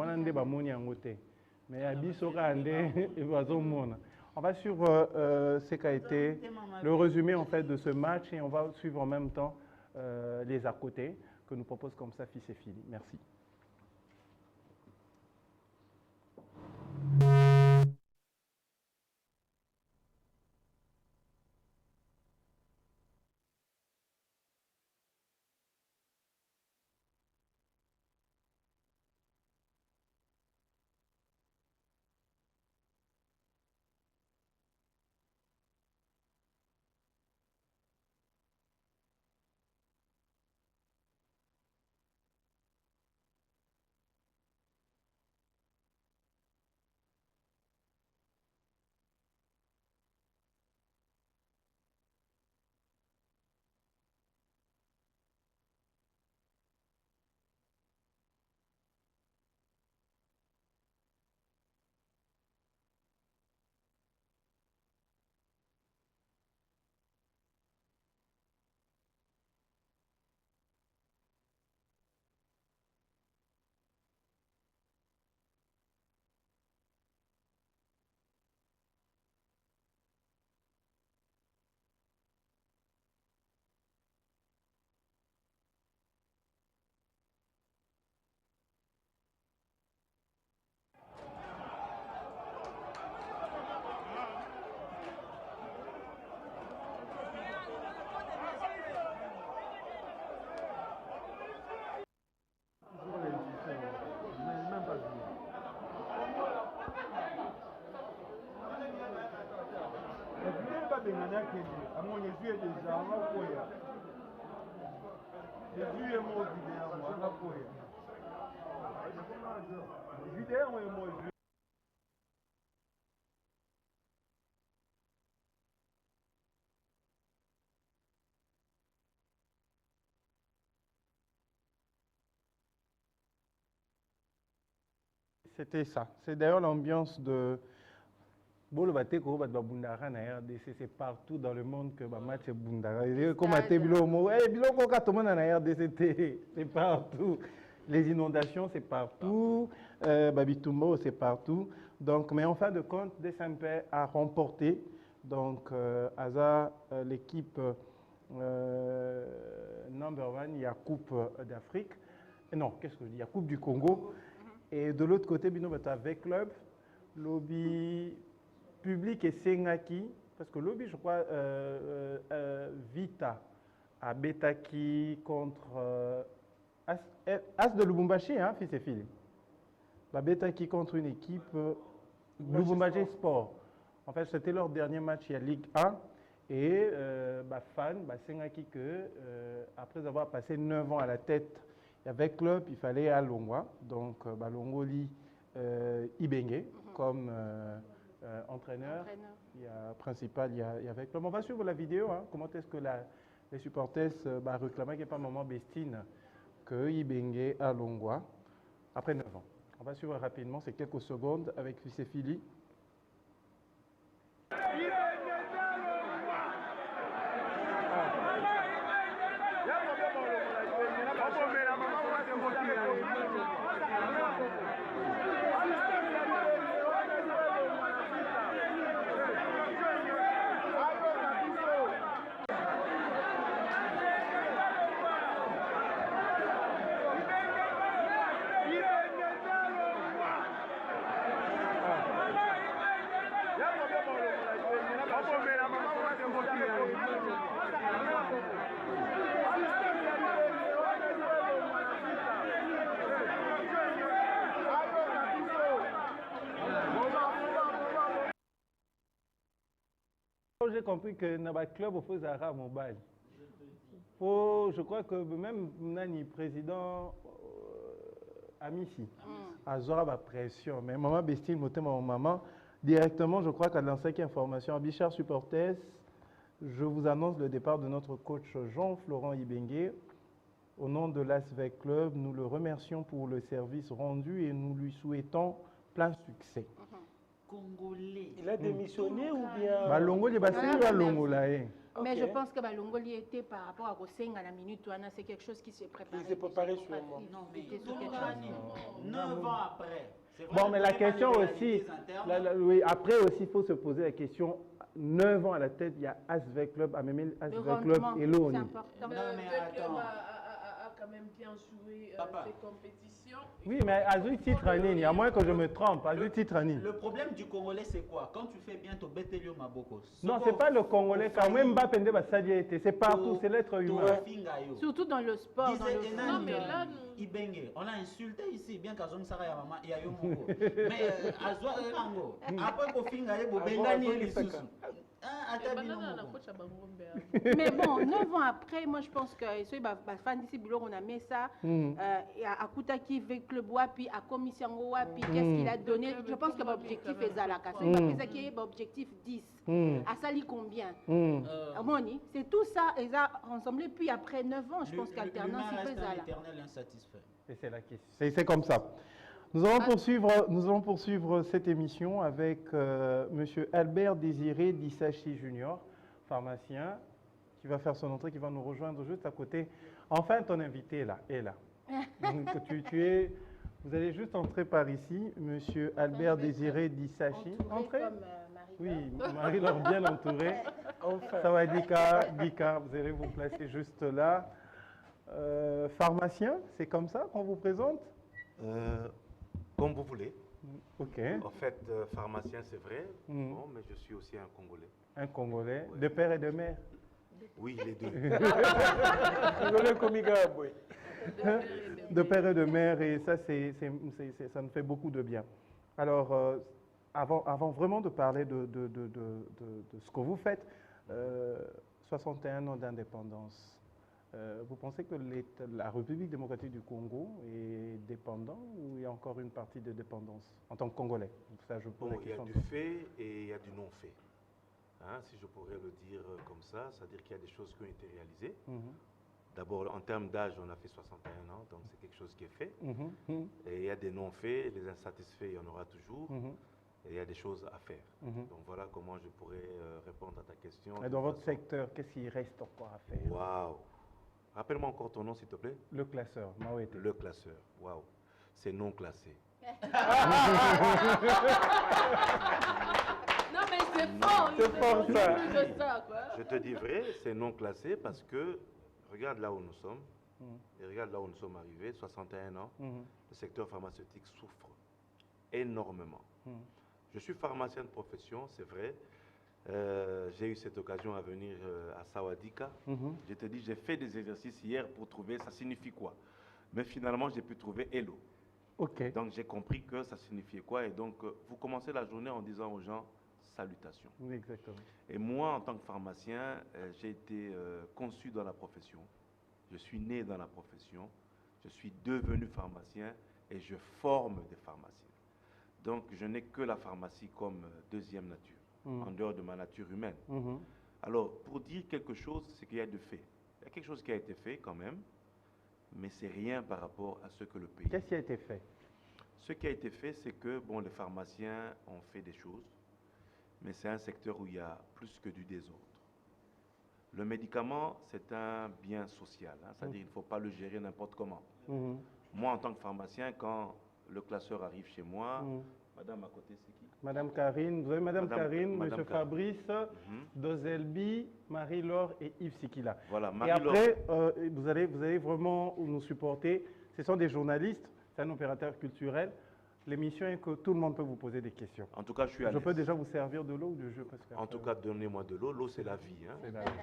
Mais à Bissora, on va suivre ce qu'a été le résumé en fait de ce match et on va suivre en même temps les à côté que nous propose comme ça Fils et Fili. Merci. C'était ça. C'est d'ailleurs l'ambiance de Bolo Bateko, Bundara, na RDC, c'est partout dans le monde que match est Bundara. Comme à Tebilomo, Biloko Katoman na RDC, c'est partout. Les inondations, c'est partout. Babitumbo, c'est partout. Donc, mais en fin de compte, Desampé a remporté. Donc, Aza, l'équipe number one, il y a Coupe d'Afrique. Non, qu'est-ce que je dis? Il y a Coupe du Congo. Et de l'autre côté, Bino avec club, lobby public et Sengaki, parce que lobby, je crois, Vita à Betaki contre As de Lubumbashi, hein, Fils et Philippe. Betaki contre une équipe Lubumbashi Sport. En fait, c'était leur dernier match il y a Ligue 1. Et fan, Sengaki que après avoir passé 9 ans à la tête avec club, il fallait à Longwa. Donc, Longoli Ibenge comme entraîneur. Il y a principal, il y a avec club. On va suivre la vidéo. Hein. Comment est-ce que les supporters réclamaient qu'il n'y ait pas un moment Bestine que Ibenge à Longwa après 9 ans. On va suivre rapidement, c'est quelques secondes avec Fils Phili. J'ai compris que dans le club, il faut Zara Mobile. Je crois que même le président Amici. Azora ba pression. Mais maman Bestine, maman, directement, je crois qu'à l'ancienne information, Bichard Supporters, je vous annonce le départ de notre coach Jean-Florent Ibengue. Au nom de l'ASVEC Club, nous le remercions pour le service rendu et nous lui souhaitons plein succès. Congolais. Il a démissionné ou bien... Balongoli, Mais je pense que Balongoli était par rapport à Rosenga à la minute, c'est quelque chose qui s'est préparé. Il s'est préparé sûrement. Non, mais 9 ans après. Bon, mais la question aussi, oui, après aussi, il faut se poser la question, 9 ans à la tête, il y a ASVEC Club, Amemel ASVEC Club et l'ONU. C'est important. mais attends. A quand même bien joué ses compétitions. Oui, mais Azui Titrani, à moins que je me trompe, Azui Titrani. Le problème du Congolais, c'est quoi? Quand tu fais bien ton Betelio Maboko. Non, ce n'est pas le Congolais, quand même, c'est partout, c'est l'être humain. Surtout dans le sport. Non, mais là, nous... Ibengue, on l'a insulté ici, bien qu'à Zone Saraya Maman, il y a eu Moko. Mais à Zoa Rango, après qu'on finga, il y a Bengani et les sous. Mais bon, 9 ans après, moi je pense que fan d'ici on a mis ça à Koutaki avec Club Wapi, à Commission Wapi, qu'est-ce qu'il a donné? Je pense que l'objectif est ça là, c'est ça qui est l'objectif 10. À Sali combien? C'est tout ça, et ça ensemble, puis après 9 ans, je pense qu'alternance il fait ça là. Et c'est la question. C'est comme ça. Nous allons poursuivre cette émission avec M. Albert Désiré Dissachi Junior, pharmacien, qui va faire son entrée, qui va nous rejoindre juste à côté. Enfin, ton invité là, est là. Donc, vous allez juste entrer par ici, M. Albert Désiré Dissachi. Entrez. Oui, Marie-Laure bien entourée. Enfin. Ça va, Dika, vous allez vous placer juste là. Pharmacien, c'est comme ça qu'on vous présente? Comme vous voulez. Ok. En fait, pharmacien, c'est vrai, bon, mais je suis aussi un Congolais. Un Congolais, de père et de mère? Oui, les deux. De père et de mère, et ça, ça nous fait beaucoup de bien. Alors, avant vraiment de parler de ce que vous faites, 61 ans d'indépendance. Vous pensez que la République démocratique du Congo est dépendante ou il y a encore une partie de dépendance en tant que Congolais? Ça, je pose la question. Il y a du fait et il y a du non-fait. Hein, si je pourrais le dire comme ça, c'est-à-dire qu'il y a des choses qui ont été réalisées. D'abord, en termes d'âge, on a fait 61 ans, donc c'est quelque chose qui est fait. Et il y a des non-faits, les insatisfaits, il y en aura toujours. Et il y a des choses à faire. Donc voilà comment je pourrais répondre à ta question. Et dans votre secteur, qu'est-ce qu'il reste encore à faire? Waouh! Rappelle-moi encore ton nom, s'il te plaît. Le classeur, Mawete. Le classeur, waouh. C'est non classé. Non, mais c'est fort. C'est fort, ça. Je te dis vrai, c'est non classé parce que, regarde là où nous sommes, et regarde là où nous sommes arrivés, 61 ans, le secteur pharmaceutique souffre énormément. Je suis pharmacien de profession, c'est vrai. J'ai eu cette occasion à venir à Sawadika. Je te dis, j'ai fait des exercices hier pour trouver ça signifie quoi. Mais finalement, j'ai pu trouver hello. Ok. Donc j'ai compris que ça signifiait quoi. Et donc, vous commencez la journée en disant aux gens salutations. Oui, exactement. Et moi, en tant que pharmacien, j'ai été conçu dans la profession. Je suis né dans la profession. Je suis devenu pharmacien et je forme des pharmaciens. Donc, je n'ai que la pharmacie comme deuxième nature. En dehors de ma nature humaine. Alors, pour dire quelque chose, c'est qu'il y a de fait. Il y a quelque chose qui a été fait quand même, mais c'est rien par rapport à ce que le pays... Qu'est-ce qui a été fait? Ce qui a été fait, c'est que, bon, les pharmaciens ont fait des choses, mais c'est un secteur où il y a plus que du désordre. Le médicament, c'est un bien social, hein, c'est-à-dire qu'il ne faut pas le gérer n'importe comment. Moi, en tant que pharmacien, quand le classeur arrive chez moi, madame à côté, c'est qui? Madame Karine, vous avez Madame Karine, Monsieur Fabrice, Dozelbi, Marie-Laure et Yves Sikila. Voilà, et après, vous allez vraiment nous supporter. Ce sont des journalistes, c'est un opérateur culturel. L'émission est que tout le monde peut vous poser des questions. En tout cas, je suis à l'aise. Je peux déjà vous servir de l'eau ou du jeu? En tout cas, donnez-moi de l'eau. L'eau, c'est la vie. Hein.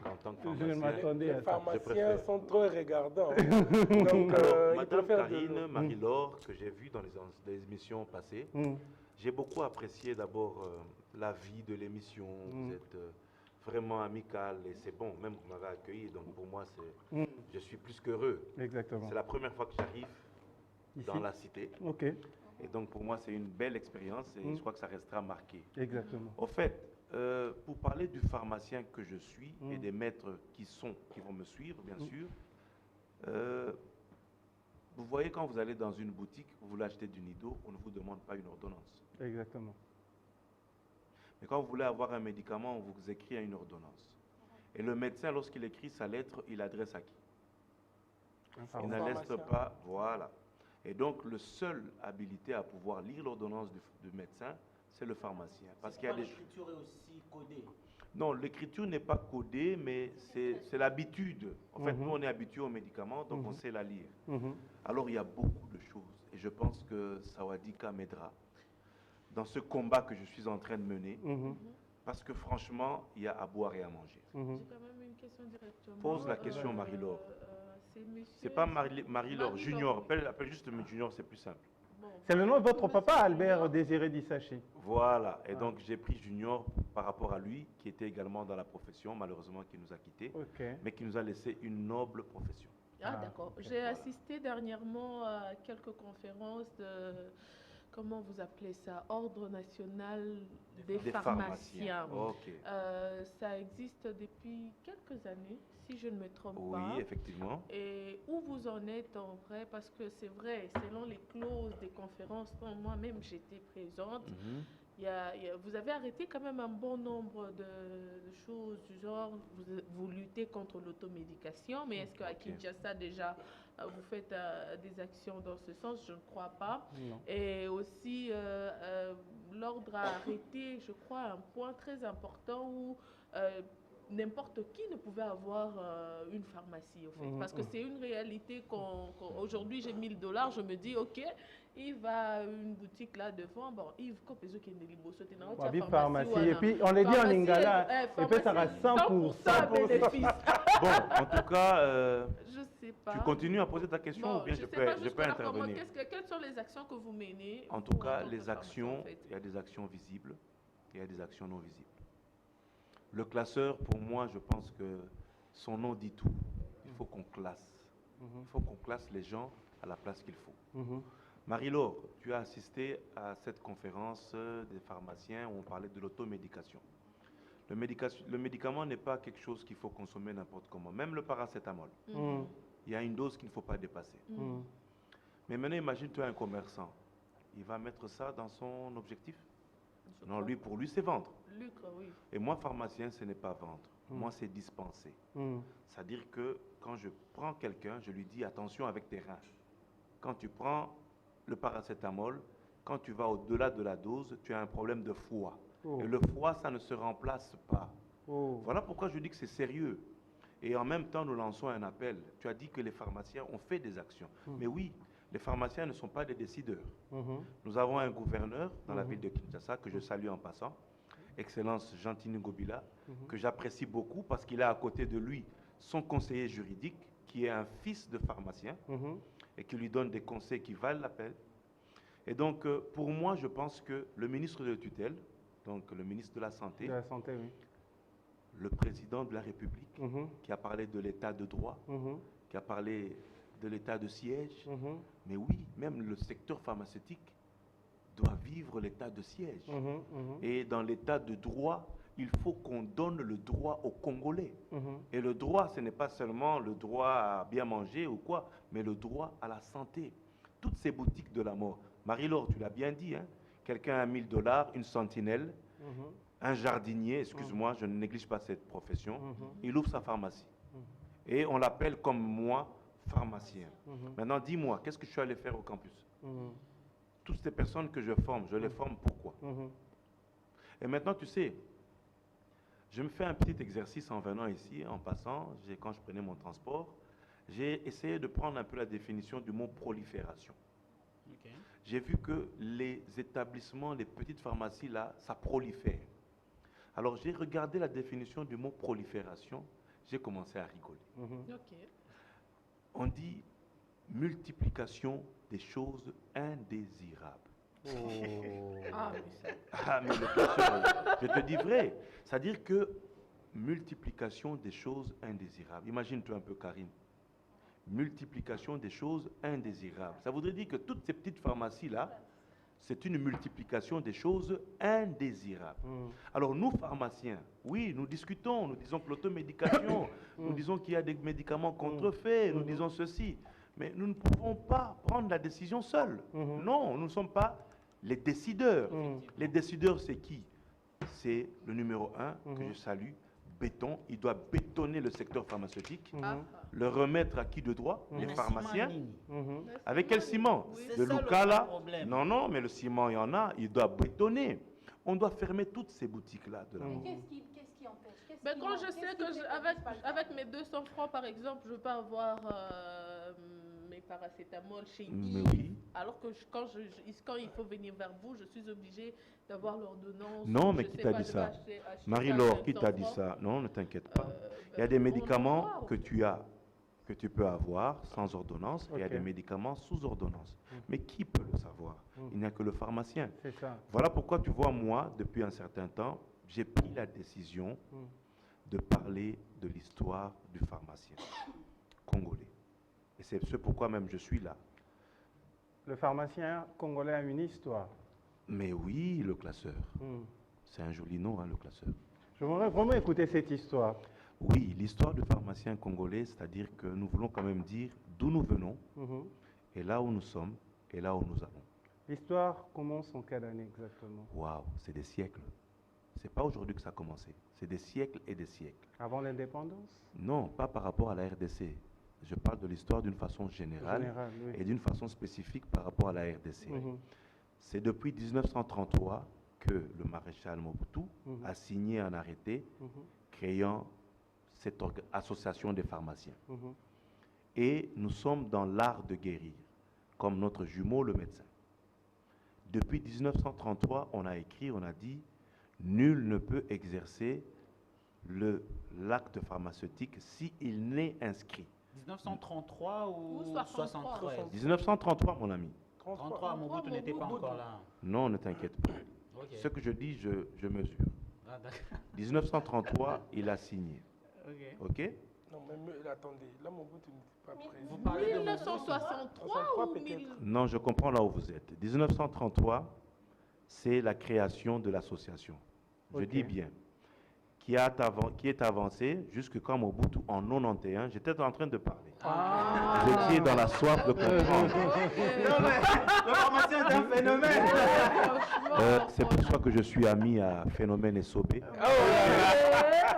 En tant que pharmacien, je m'attendais à ça. Les pharmaciens sont trop regardants. Donc, Madame Karine, Marie-Laure, que j'ai vu dans les émissions passées, j'ai beaucoup apprécié d'abord la vie de l'émission. Vous êtes vraiment amical et c'est bon. Même vous m'avez accueilli, donc pour moi, je suis plus qu'heureux. Exactement. C'est la première fois que j'arrive. dans la cité. Ok. Et donc, pour moi, c'est une belle expérience et je crois que ça restera marqué. Exactement. Au fait, pour parler du pharmacien que je suis et des maîtres qui vont me suivre, bien sûr, vous voyez, quand vous allez dans une boutique, vous voulez acheter du Nido, on ne vous demande pas une ordonnance. Exactement. Mais quand vous voulez avoir un médicament, on vous écrit une ordonnance. Et le médecin, lorsqu'il écrit sa lettre, il adresse à qui? Il ne laisse pas, voilà. Et donc, le seul habilité à pouvoir lire l'ordonnance du médecin, c'est le pharmacien. Parce qu'il y a des... L'écriture est aussi codée. Non, l'écriture n'est pas codée, mais c'est l'habitude. En fait, nous, on est habitués aux médicaments, donc on sait la lire. Alors, il y a beaucoup de choses. Et je pense que Sawadika m'aidera dans ce combat que je suis en train de mener. Parce que franchement, il y a à boire et à manger. J'ai quand même une question directement. Pose la question, Marie-Laure. C'est pas Marie-Laure, Junior. Appelle juste Junior, c'est plus simple. C'est le nom de votre papa, Albert Désiré Dissachi. Voilà, et donc j'ai pris Junior par rapport à lui, qui était également dans la profession, malheureusement qui nous a quittés, mais qui nous a laissé une noble profession. Ah, d'accord. J'ai assisté dernièrement à quelques conférences de, comment vous appelez ça, Ordre national des pharmaciens. Ça existe depuis quelques années, si je ne me trompe pas. Oui, effectivement. Et où vous en êtes en vrai? Parce que c'est vrai, selon les clauses des conférences, moi-même j'étais présente, vous avez arrêté quand même un bon nombre de choses du genre, vous luttez contre l'automédication, mais est-ce qu'à Kinshasa déjà, vous faites des actions dans ce sens? Je ne crois pas. Non. Et aussi, l'ordre a arrêté, je crois, un point très important où n'importe qui ne pouvait avoir une pharmacie, au fait. Parce que c'est une réalité qu'aujourd'hui, j'ai $1000, je me dis, OK, il va à une boutique là devant, bon, il faut que qui est une pharmacie. Et puis, on les dit en lingala, et puis ça reste 100% bénéfice. Bon, en tout cas, je sais pas. Tu continues à poser ta question ou bien je peux intervenir? Quelles sont les actions que vous menez? En tout cas, les actions, il y a des actions visibles et il y a des actions non visibles. Le classeur, pour moi, je pense que son nom dit tout. Il faut qu'on classe. Il faut qu'on classe les gens à la place qu'il faut. Marie-Laure, tu as assisté à cette conférence des pharmaciens où on parlait de l'automédication. Le médicament n'est pas quelque chose qu'il faut consommer n'importe comment. Même le paracétamol. Il y a une dose qu'il ne faut pas dépasser. Mais maintenant, imagine-toi un commerçant. Il va mettre ça dans son objectif? Non, pour lui, c'est vendre. Oui. Et moi, pharmacien, ce n'est pas vendre. Moi, c'est dispenser. C'est-à-dire que quand je prends quelqu'un, je lui dis attention avec tes reins. Quand tu prends le paracétamol, quand tu vas au-delà de la dose, tu as un problème de foie. Et le foie, ça ne se remplace pas. Voilà pourquoi je dis que c'est sérieux. Et en même temps, nous lançons un appel. Tu as dit que les pharmaciens ont fait des actions. Mais oui, les pharmaciens ne sont pas des décideurs. Nous avons un gouverneur dans la ville de Kinshasa, que je salue en passant, Excellence Gentini Ngobila, que j'apprécie beaucoup parce qu'il a à côté de lui son conseiller juridique, qui est un fils de pharmacien, et qui lui donne des conseils qui valent la peine. Et donc, pour moi, je pense que le ministre de tutelle, donc le ministre de la Santé, oui. Le président de la République, qui a parlé de l'état de droit, qui a parlé de l'état de siège, mais oui, même le secteur pharmaceutique doit vivre l'état de siège. Et dans l'état de droit, il faut qu'on donne le droit aux Congolais. Et le droit, ce n'est pas seulement le droit à bien manger ou quoi, mais le droit à la santé. Toutes ces boutiques de la mort. Marie-Laure, tu l'as bien dit, hein? Quelqu'un a $1000, une sentinelle, un jardinier, excuse-moi, je ne néglige pas cette profession, il ouvre sa pharmacie. Et on l'appelle comme moi, pharmacien. Maintenant, dis-moi, qu'est-ce que je suis allé faire au campus? Toutes ces personnes que je forme, je les forme pourquoi? Et maintenant, tu sais, je me fais un petit exercice en venant ici, en passant, quand je prenais mon transport, j'ai essayé de prendre un peu la définition du mot prolifération. J'ai vu que les établissements, les petites pharmacies, là, ça prolifère. Alors, j'ai regardé la définition du mot prolifération, j'ai commencé à rigoler. On dit multiplication des choses indésirables. Mais le classeur, je te dis vrai. C'est-à-dire que multiplication des choses indésirables. Imagine-toi un peu, Karine. multiplication des choses indésirables. Ça voudrait dire que toutes ces petites pharmacies-là, c'est une multiplication des choses indésirables. Alors nous, pharmaciens, oui, nous discutons, nous disons que l'automédication, nous disons qu'il y a des médicaments contrefaits, nous disons ceci, mais nous ne pouvons pas prendre la décision seuls. Non, nous ne sommes pas les décideurs. Les décideurs, c'est qui? C'est le numéro 1 que je salue, Béton. Il doit bétonner le secteur pharmaceutique, le remettre à qui de droit? Les pharmaciens. Avec quel ciment? Le Lucala? Non, non, mais le ciment, il y en a, il doit bétonner. On doit fermer toutes ces boutiques-là. Qu'est-ce qui empêche? Mais quand je sais que avec mes 200 francs, par exemple, je peux avoir mes paracétamol chez Yves, alors que quand il faut venir vers vous, je suis obligée d'avoir l'ordonnance. Non, mais qui t'a dit ça? Marie-Laure, qui t'a dit ça? Non, ne t'inquiète pas. Il y a des médicaments que tu peux avoir sans ordonnance, et il y a des médicaments sous ordonnance. Mais qui peut le savoir? Il n'y a que le pharmacien. Voilà pourquoi tu vois, moi, depuis un certain temps, j'ai pris la décision de parler de l'histoire du pharmacien congolais. Et c'est ce pourquoi même je suis là. Le pharmacien congolais a une histoire. Mais oui, le classeur. C'est un joli nom, hein, le classeur. Je voudrais vraiment écouter cette histoire. Oui, l'histoire du pharmacien congolais, c'est-à-dire que nous voulons quand même dire d'où nous venons, et là où nous sommes, et là où nous allons. L'histoire commence en quelle année exactement? Waouh, c'est des siècles. C'est pas aujourd'hui que ça a commencé. C'est des siècles et des siècles. Avant l'indépendance? Non, pas par rapport à la RDC. Je parle de l'histoire d'une façon générale et d'une façon spécifique par rapport à la RDC. C'est depuis 1933 que le maréchal Mobutu a signé un arrêté créant cette association des pharmaciens. Et nous sommes dans l'art de guérir, comme notre jumeau, le médecin. Depuis 1933, on a écrit, on a dit, nul ne peut exercer l'acte pharmaceutique s'il n'est inscrit. 1933 ou 73? 1933, mon ami. 33, Mobutu n'était pas encore là. Non, ne t'inquiète pas. Ce que je dis, je mesure. 1933, il a signé. OK? Non, mais attendez, là, Mobutu n'était pas prêt. Vous parlez de 1963 ou Non, je comprends là où vous êtes. 1933, c'est la création de l'association. Je dis bien. Qui est avancé jusque quand Mobutu en 91, j'étais en train de parler. Vous étiez dans la soif de comprendre. Non mais, le pharmacien est un phénomène. C'est pour ça que je suis ami à Phénomène et Sobé.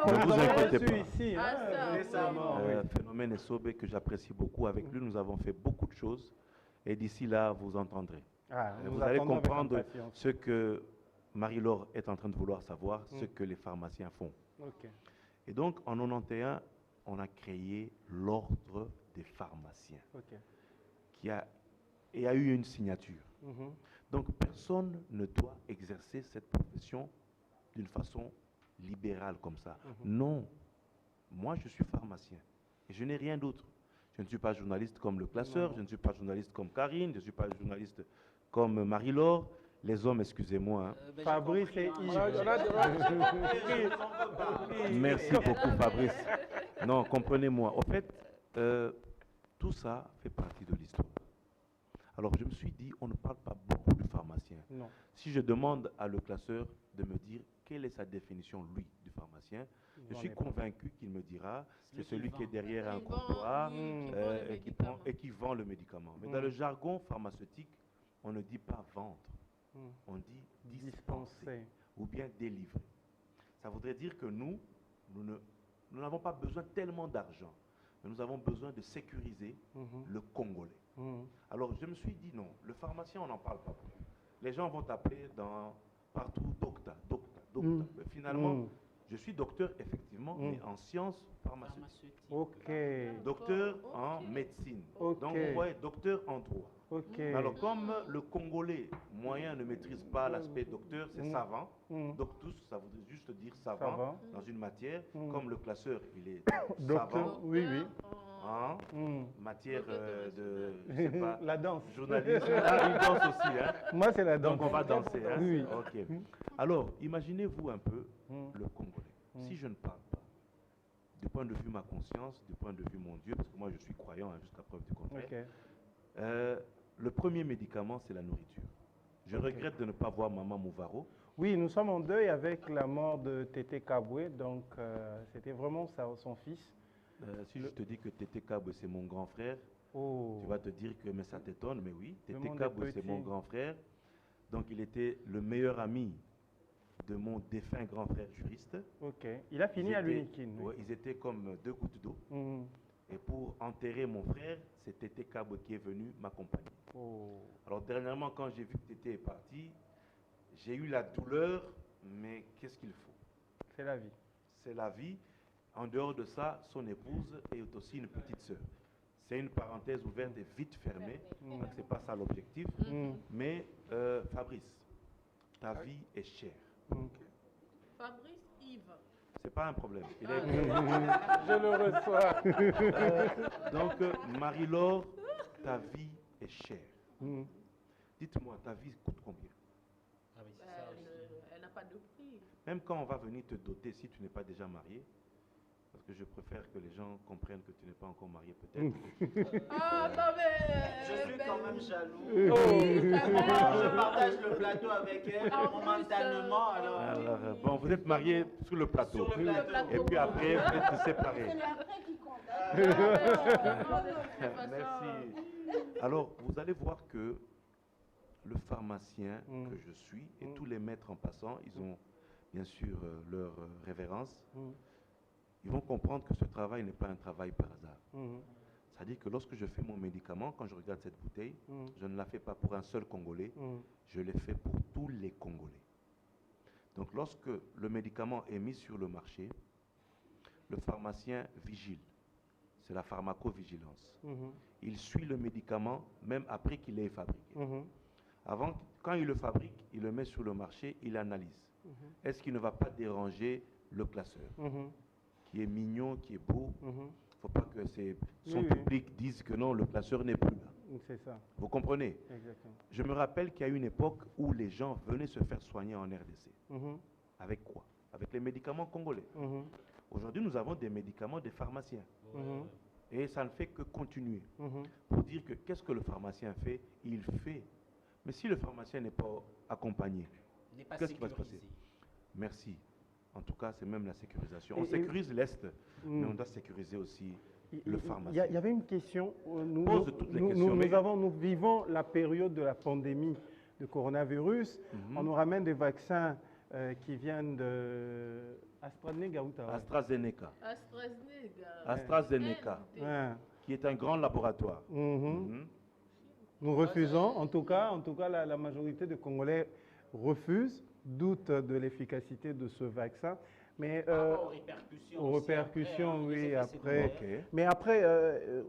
Ne vous inquiétez pas. Phénomène et Sobé que j'apprécie beaucoup. Avec lui, nous avons fait beaucoup de choses. Et d'ici là, vous entendrez. Vous allez comprendre ce que Marie-Laure est en train de vouloir savoir, ce que les pharmaciens font. Et donc, en 91, on a créé l'ordre des pharmaciens, qui a eu une signature. Donc, personne ne doit exercer cette profession d'une façon libérale comme ça. Non, moi je suis pharmacien et je n'ai rien d'autre. Je ne suis pas journaliste comme le classeur, je ne suis pas journaliste comme Karine, je ne suis pas journaliste comme Marie-Laure. Les hommes, excusez-moi. Hein. Fabrice et Yves. Merci beaucoup, Fabrice. Non, comprenez-moi. En fait, tout ça fait partie de l'histoire. Alors, je me suis dit, on ne parle pas beaucoup du pharmacien. Non. Si je demande à le classeur de me dire quelle est sa définition, lui, du pharmacien, je suis convaincu qu'il me dira, c'est celui qui est derrière un comptoir et qui vend le médicament. Mais dans le jargon pharmaceutique, on ne dit pas vendre. On dit dispenser ou bien délivrer. Ça voudrait dire que nous n'avons pas besoin tellement d'argent, mais nous avons besoin de sécuriser le Congolais. Alors je me suis dit non, le pharmacien on n'en parle pas. Les gens vont t'appeler partout docteur. Mais finalement, je suis docteur effectivement, mais en sciences pharmaceutiques. Docteur en médecine. Donc vous voyez, docteur en droit. Alors, comme le Congolais moyen ne maîtrise pas l'aspect docteur, c'est savant. Doctus, ça voudrait juste dire savant dans une matière. Comme le classeur, il est savant. En matière de, je sais pas, la danse. Journaliste. Il danse aussi. Hein. Moi, c'est la danse. Donc, on va danser. Hein. Oui. Ok. Alors, imaginez-vous un peu le Congolais. Si je ne parle pas du point de vue ma conscience, du point de vue mon Dieu, parce que moi je suis croyant, hein, jusqu'à preuve du contraire. Le premier médicament, c'est la nourriture. Je regrette de ne pas voir Maman Mouvaro. Oui, nous sommes en deuil avec la mort de Tété Kabwe, donc c'était vraiment son fils. Si je te dis que Tété Kabwe, c'est mon grand frère, tu vas te dire que mais ça t'étonne, mais oui, Tété Kabwe, c'est mon grand frère. Donc il était le meilleur ami de mon défunt grand frère juriste. Ok. Il a fini à l'Unikin. Oui, ils étaient comme deux gouttes d'eau. Et pour enterrer mon frère, c'est Tété Kabwe qui est venu m'accompagner. Alors dernièrement, quand j'ai vu que Tété est parti, j'ai eu la douleur, mais qu'est-ce qu'il faut? C'est la vie. C'est la vie. En dehors de ça, son épouse est aussi une petite sœur. C'est une parenthèse ouverte et vite fermée. Donc c'est pas ça l'objectif. Mais Fabrice, ta vie est chère. Fabrice Yves. C'est pas un problème. Je le reçois. Donc Marie-Laure, ta vie est chère. Dites-moi, ta vie coûte combien? Elle n'a pas de prix. Même quand on va venir te doter, si tu n'es pas déjà marié, parce que je préfère que les gens comprennent que tu n'es pas encore marié, peut-être. Ah, non, mais je suis quand même jaloux. Je partage le plateau avec elle momentanément. Alors, bon, vous êtes mariés sur le plateau. Sur le plateau. Et puis après, vous êtes séparés. C'est l'après qui compte. Merci. Alors, vous allez voir que le pharmacien que je suis et tous les maîtres en passant, ils ont bien sûr leur révérence. Ils vont comprendre que ce travail n'est pas un travail par hasard. C'est-à-dire que lorsque je fais mon médicament, quand je regarde cette bouteille, je ne la fais pas pour un seul Congolais, je l'ai fait pour tous les Congolais. Donc lorsque le médicament est mis sur le marché, le pharmacien vigile. C'est la pharmacovigilance. Il suit le médicament même après qu'il l'ait fabriqué. Avant, quand il le fabrique, il le met sur le marché, il analyse. Est-ce qu'il ne va pas déranger le classeur qui est mignon, qui est beau? Il ne faut pas que son public dise que non, le classeur n'est plus là. C'est ça. Vous comprenez? Exactement. Je me rappelle qu'il y a une époque où les gens venaient se faire soigner en RDC. Avec quoi? Avec les médicaments congolais. Aujourd'hui, nous avons des médicaments des pharmaciens. Et ça ne fait que continuer. Pour dire que qu'est-ce que le pharmacien fait? Il fait. Mais si le pharmacien n'est pas accompagné, qu'est-ce qui va se passer? Merci. En tout cas, c'est même la sécurisation. On sécurise l'Est, mais on doit sécuriser aussi le pharmacien. Il y avait une question. Pose toutes les questions. Nous vivons la période de la pandémie de coronavirus. On nous ramène des vaccins qui viennent de AstraZeneca. AstraZeneca, qui est un grand laboratoire. Nous refusons, en tout cas la majorité des Congolais refusent, doutent de l'efficacité de ce vaccin. Mais aux répercussions, oui, après. Mais après,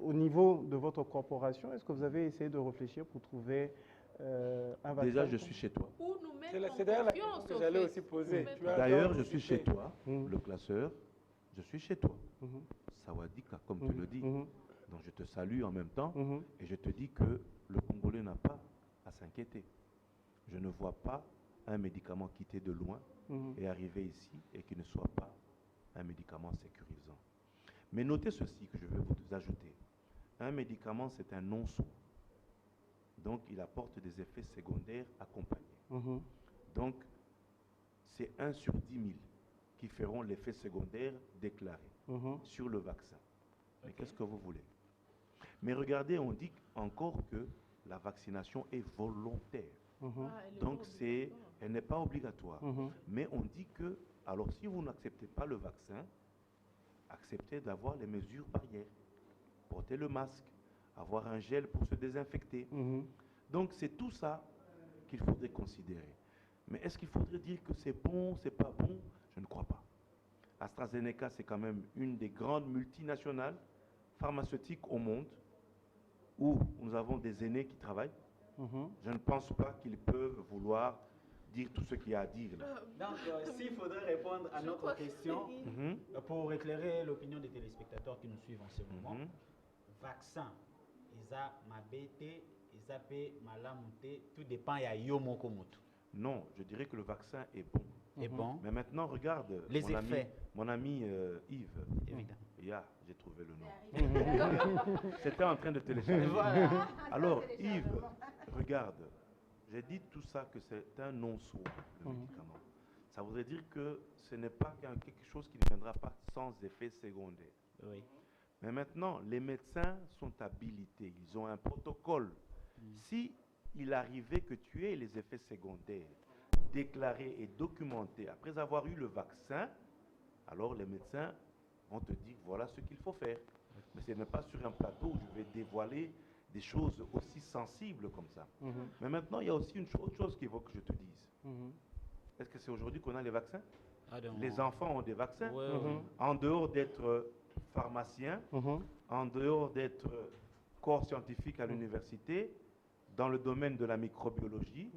au niveau de votre corporation, est-ce que vous avez essayé de réfléchir pour trouver un vaccin? Déjà, je suis chez toi. C'est d'ailleurs la question que j'allais aussi poser. D'ailleurs, je suis chez toi, le classeur. Je suis chez toi. Sawadika, comme tu le dis. Donc, je te salue en même temps et je te dis que le Congolais n'a pas à s'inquiéter. Je ne vois pas un médicament quitter de loin et arriver ici et qui ne soit pas un médicament sécurisant. Mais notez ceci que je vais vous ajouter. Un médicament, c'est un non-soin. Donc, il apporte des effets secondaires accompagnés. Donc, c'est 1 sur 10 000 qui feront l'effet secondaire déclaré sur le vaccin. Mais qu'est-ce que vous voulez? Mais regardez, on dit encore que la vaccination est volontaire. Donc, elle n'est pas obligatoire. Mais on dit que, alors si vous n'acceptez pas le vaccin, acceptez d'avoir les mesures barrières. Porter le masque, avoir un gel pour se désinfecter. Donc, c'est tout ça qu'il faudrait considérer. Mais est-ce qu'il faudrait dire que c'est bon, c'est pas bon? Je ne crois pas. AstraZeneca, c'est quand même une des grandes multinationales pharmaceutiques au monde où nous avons des aînés qui travaillent. Je ne pense pas qu'ils peuvent vouloir dire tout ce qu'il y a à dire. Là. Donc, s'il faudrait répondre à notre question, pour éclairer l'opinion des téléspectateurs qui nous suivent en ce moment, vaccin, Isa Mabete, Isape Malamute, tout dépend, il y a Yomokomoto. Non, je dirais que le vaccin est bon. Et bon. Mais maintenant, regarde. Les effets. Mon ami Yves. Évidemment. J'ai trouvé le nom. C'était en train de télécharger. Voilà. Alors, Yves, regarde. J'ai dit tout ça que c'est un non-soi, le médicament. Ça voudrait dire que ce n'est pas quelque chose qui ne viendra pas sans effet secondaire. Oui. Mais maintenant, les médecins sont habilités. Ils ont un protocole. Si il arrivait que tu aies les effets secondaires déclarés et documentés après avoir eu le vaccin, alors les médecins vont te dire voilà ce qu'il faut faire. Mais ce n'est pas sur un plateau où je vais dévoiler des choses aussi sensibles comme ça. Mais maintenant, il y a aussi autre chose qu'il faut que je te dise. Est-ce que c'est aujourd'hui qu'on a les vaccins? Les enfants ont des vaccins. En dehors d'être pharmacien, en dehors d'être corps scientifique à l'université, dans le domaine de la microbiologie.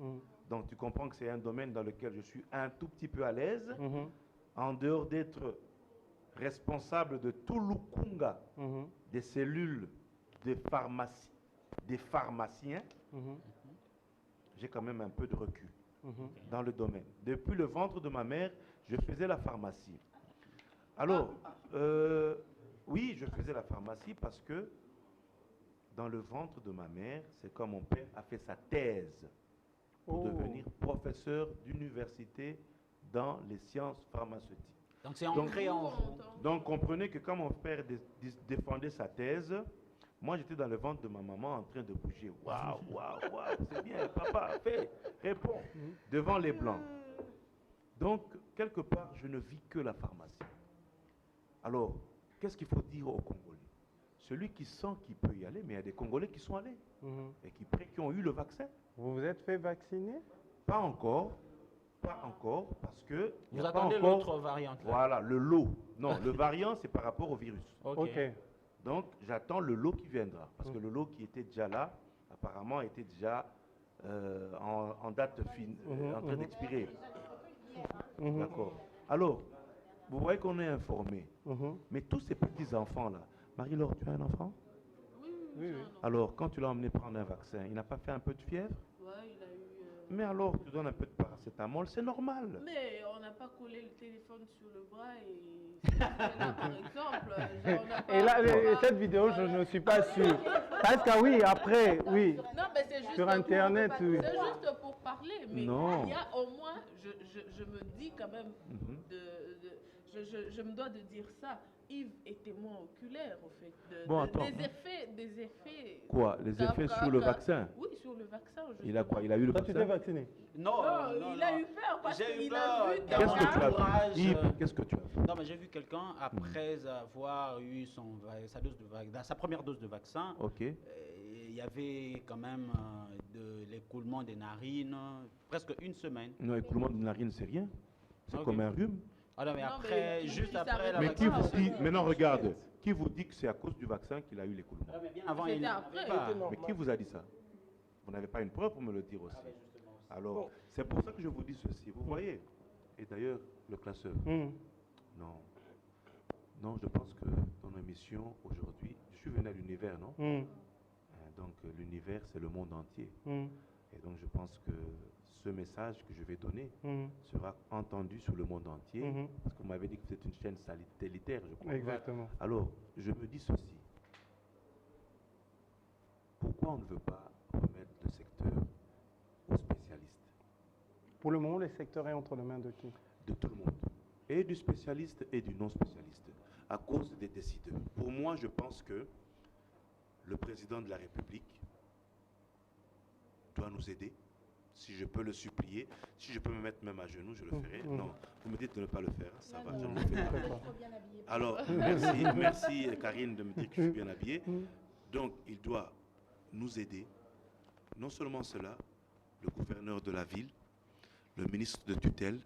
Donc tu comprends que c'est un domaine dans lequel je suis un tout petit peu à l'aise. En dehors d'être responsable de tout l'ukunga des cellules de pharmacie, des pharmaciens, j'ai quand même un peu de recul dans le domaine. Depuis le ventre de ma mère, je faisais la pharmacie. Alors, oui, je faisais la pharmacie parce que dans le ventre de ma mère, c'est quand mon père a fait sa thèse pour devenir professeur d'université dans les sciences pharmaceutiques. Donc c'est ancré en vous. Donc comprenez que quand mon père défendait sa thèse, moi j'étais dans le ventre de ma maman en train de bouger. Waouh, waouh, waouh, c'est bien, papa, fais, réponds, devant les blancs. Donc, quelque part, je ne vis que la pharmacie. Alors, qu'est-ce qu'il faut dire aux Congolais? Celui qui sent qu'il peut y aller, mais il y a des Congolais qui sont allés et qui ont eu le vaccin. Vous vous êtes fait vacciner? Pas encore, parce que... Vous attendez l'autre variante. Voilà, le lot. Non, le variant, c'est par rapport au virus. Ok. Donc, j'attends le lot qui viendra, parce que le lot qui était déjà là, apparemment, était déjà en date fine, en train d'expirer. D'accord. Alors, vous voyez qu'on est informé. Mais tous ces petits-enfants-là, Marie-Laure, tu as un enfant? Oui. Alors, quand tu l'as emmené prendre un vaccin, il n'a pas fait un peu de fièvre? Ouais, il a eu... Mais alors, tu donnes un peu de paracétamol, c'est normal. Mais on n'a pas collé le téléphone sur le bras et... là, par exemple, et là, cette vidéo, je ne suis pas sûr. Parce que oui, après, oui. Non, mais c'est juste sur Internet, oui. C'est juste pour parler, mais non. Il y a au moins, je me dis quand même, je me dois de dire ça. Yves est témoin oculaire, au fait, des effets. Quoi? Les effets sur le vaccin? Oui, sur le vaccin. Il a quoi? Il a eu le vaccin? Tu t'es vacciné? Non, il a eu peur parce qu'il a vu Qu'est-ce que tu as fait? Yves, qu'est-ce que tu as fait? Non, mais j'ai vu quelqu'un, après avoir eu sa première dose de vaccin, il y avait quand même de l'écoulement des narines, presque une semaine. Non, l'écoulement des narines, c'est rien. C'est comme un rhume. Ah non, mais après, juste après la mais vaccin... qui vous dit, maintenant regarde, qui vous dit que c'est à cause du vaccin qu'il a eu l'écoulement? Avant, il après. Mais qui vous a dit ça? Vous n'avez pas une preuve pour me le dire aussi. Alors, c'est pour ça que je vous dis ceci. Vous voyez? Et d'ailleurs, le classeur. Non. Non, je pense que dans l'émission aujourd'hui, je suis venu à l'univers, non? Donc, l'univers, c'est le monde entier. Et donc, je pense que ce message que je vais donner sera entendu sur le monde entier, parce que vous m'avez dit que c'est une chaîne satellitaire, je crois. Exactement. Alors, je me dis ceci. Pourquoi on ne veut pas remettre le secteur aux spécialistes? Pour le moment, le secteur est entre les mains de qui? De tout le monde. Et du spécialiste et du non-spécialiste. À cause des décideurs. Pour moi, je pense que le président de la République doit nous aider. Si je peux le supplier, si je peux me mettre même à genoux, je le ferai. Non, vous me dites de ne pas le faire, ça va, je ne le fais pas. Alors, merci Karine de me dire que je suis bien habillé. Donc, il doit nous aider. Non seulement cela, le gouverneur de la ville, le ministre de tutelle,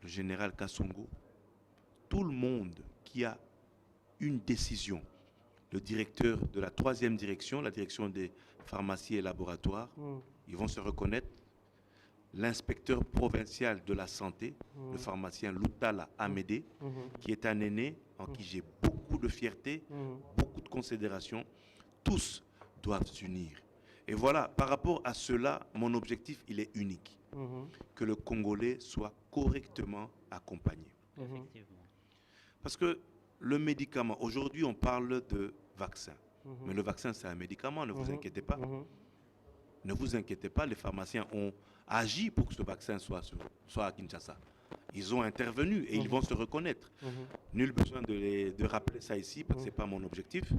le général Kassongo, tout le monde qui a une décision, le directeur de la 3e direction, la direction des pharmacies et laboratoires, ils vont se reconnaître. L'inspecteur provincial de la santé, le pharmacien Loutala Amédée, qui est un aîné en qui j'ai beaucoup de fierté, beaucoup de considération, tous doivent s'unir. Et voilà, par rapport à cela, mon objectif, il est unique. Que le Congolais soit correctement accompagné. Effectivement. Parce que le médicament, aujourd'hui, on parle de vaccin. Mais le vaccin, c'est un médicament, ne vous inquiétez pas. Ne vous inquiétez pas, les pharmaciens ont agi pour que ce vaccin soit à Kinshasa. Ils ont intervenu et ils vont se reconnaître. Nul besoin de rappeler ça ici parce que ce n'est pas mon objectif.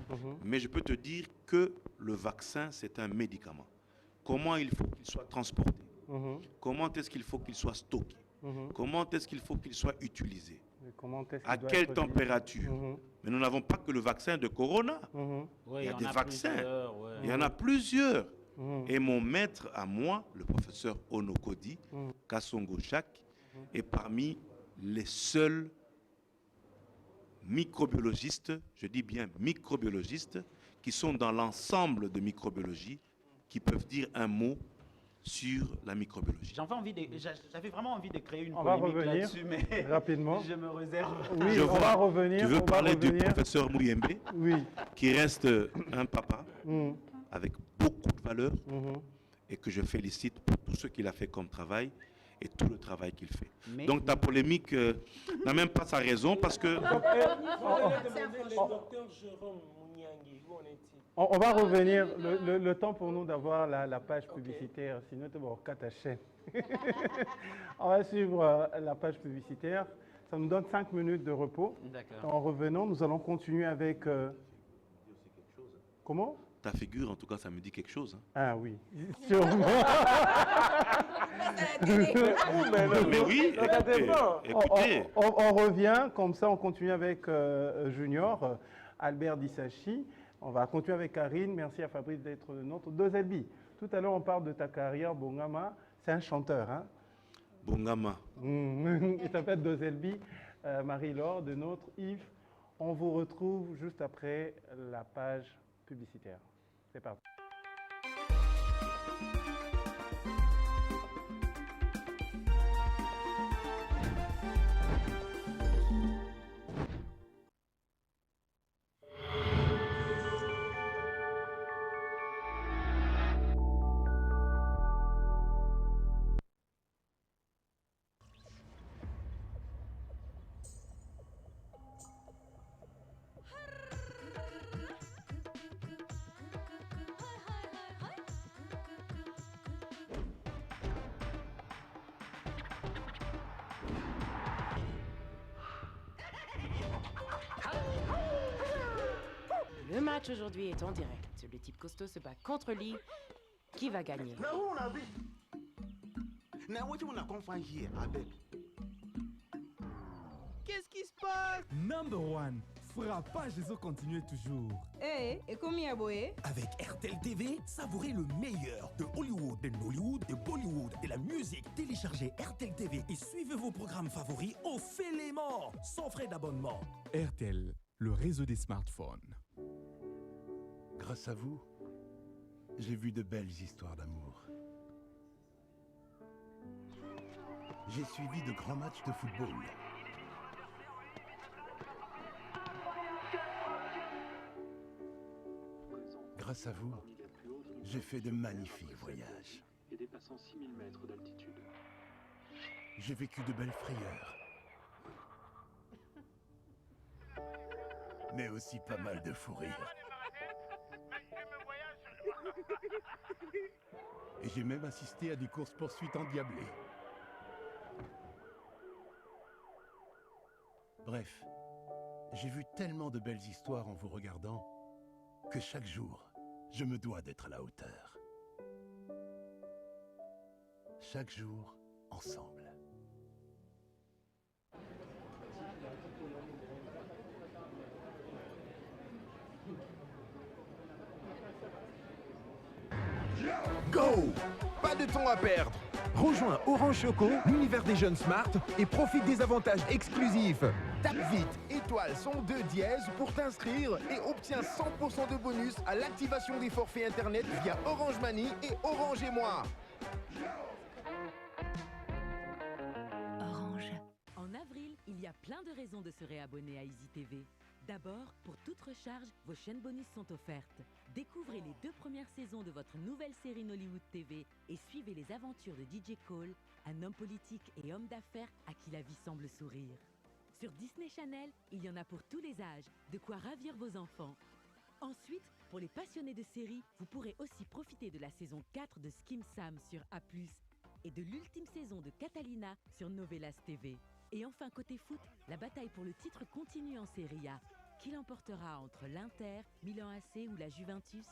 Mais je peux te dire que le vaccin, c'est un médicament. Comment il faut qu'il soit transporté? Comment est-ce qu'il faut qu'il soit stocké? Comment est-ce qu'il faut qu'il soit utilisé? À quelle température? Mais nous n'avons pas que le vaccin de Corona. Oui, il y a des vaccins. Il y en a plusieurs. Et mon maître à moi, le professeur Onokodi Kassongo Chak, est parmi les seuls microbiologistes, je dis bien microbiologistes, qui sont dans l'ensemble de microbiologie, qui peuvent dire un mot sur la microbiologie. J'avais vraiment envie de créer une on va polémique revenir là-dessus, mais rapidement. je me réserve. Oui, on va revenir. Tu veux parler du professeur Mouyembe, qui reste un papa avec beaucoup de valeur et que je félicite pour tout ce qu'il a fait comme travail et tout le travail qu'il fait. Donc ta polémique n'a même pas sa raison parce que... On va revenir, le temps pour nous d'avoir la page publicitaire, sinon tu vas avoir ta chaîne. On va suivre la page publicitaire, ça nous donne 5 minutes de repos. En revenant, nous allons continuer avec... Comment? Ta figure, en tout cas, ça me dit quelque chose. Hein. Ah oui, sûrement. Mais oui, écoutez. On revient, comme ça on continue avec Junior, Albert Dissachi. On va continuer avec Karine. Merci à Fabrice d'être notre 2LB. Tout à l'heure, on parle de ta carrière, Bongama. C'est un chanteur, hein? Bongama. Il s'appelle 2LB. Marie-Laure, de notre Yves. On vous retrouve juste après la page publicitaire. C'est parti. Le match aujourd'hui est en direct. Le type costaud se bat contre Lee. Qui va gagner? Qu'est-ce qui se passe? Number one, frappage et continuer toujours. Et combien boé? Avec RTL TV, savourez le meilleur de Hollywood, de Nollywood, de Bollywood, de la musique. Téléchargez RTL TV et suivez vos programmes favoris au Félément, sans frais d'abonnement. RTL, le réseau des smartphones. Grâce à vous, j'ai vu de belles histoires d'amour. J'ai suivi de grands matchs de football. Grâce à vous, j'ai fait de magnifiques voyages. Et dépassant 6000 mètres d'altitude. J'ai vécu de belles frayeurs. Mais aussi pas mal de fous rires. Et j'ai même assisté à des courses-poursuites endiablées. Bref, j'ai vu tellement de belles histoires en vous regardant que chaque jour, je me dois d'être à la hauteur. Chaque jour, ensemble. Go! Pas de temps à perdre. Rejoins Orange Choco, l'univers des jeunes smart, et profite des avantages exclusifs. Tape vite, étoile son 2 dièse pour t'inscrire et obtiens 100% de bonus à l'activation des forfaits internet via Orange Money et Orange et moi. Orange. En avril, il y a plein de raisons de se réabonner à Easy TV. D'abord, pour toute recharge, vos chaînes bonus sont offertes. Découvrez les 2 premières saisons de votre nouvelle série Nollywood TV et suivez les aventures de DJ Cole, un homme politique et homme d'affaires à qui la vie semble sourire. Sur Disney Channel, il y en a pour tous les âges, de quoi ravir vos enfants. Ensuite, pour les passionnés de séries, vous pourrez aussi profiter de la saison 4 de Skim Sam sur A+, et de l'ultime saison de Catalina sur Novelas TV. Et enfin, côté foot, la bataille pour le titre continue en Serie A. Qui l'emportera entre l'Inter, Milan AC ou la Juventus?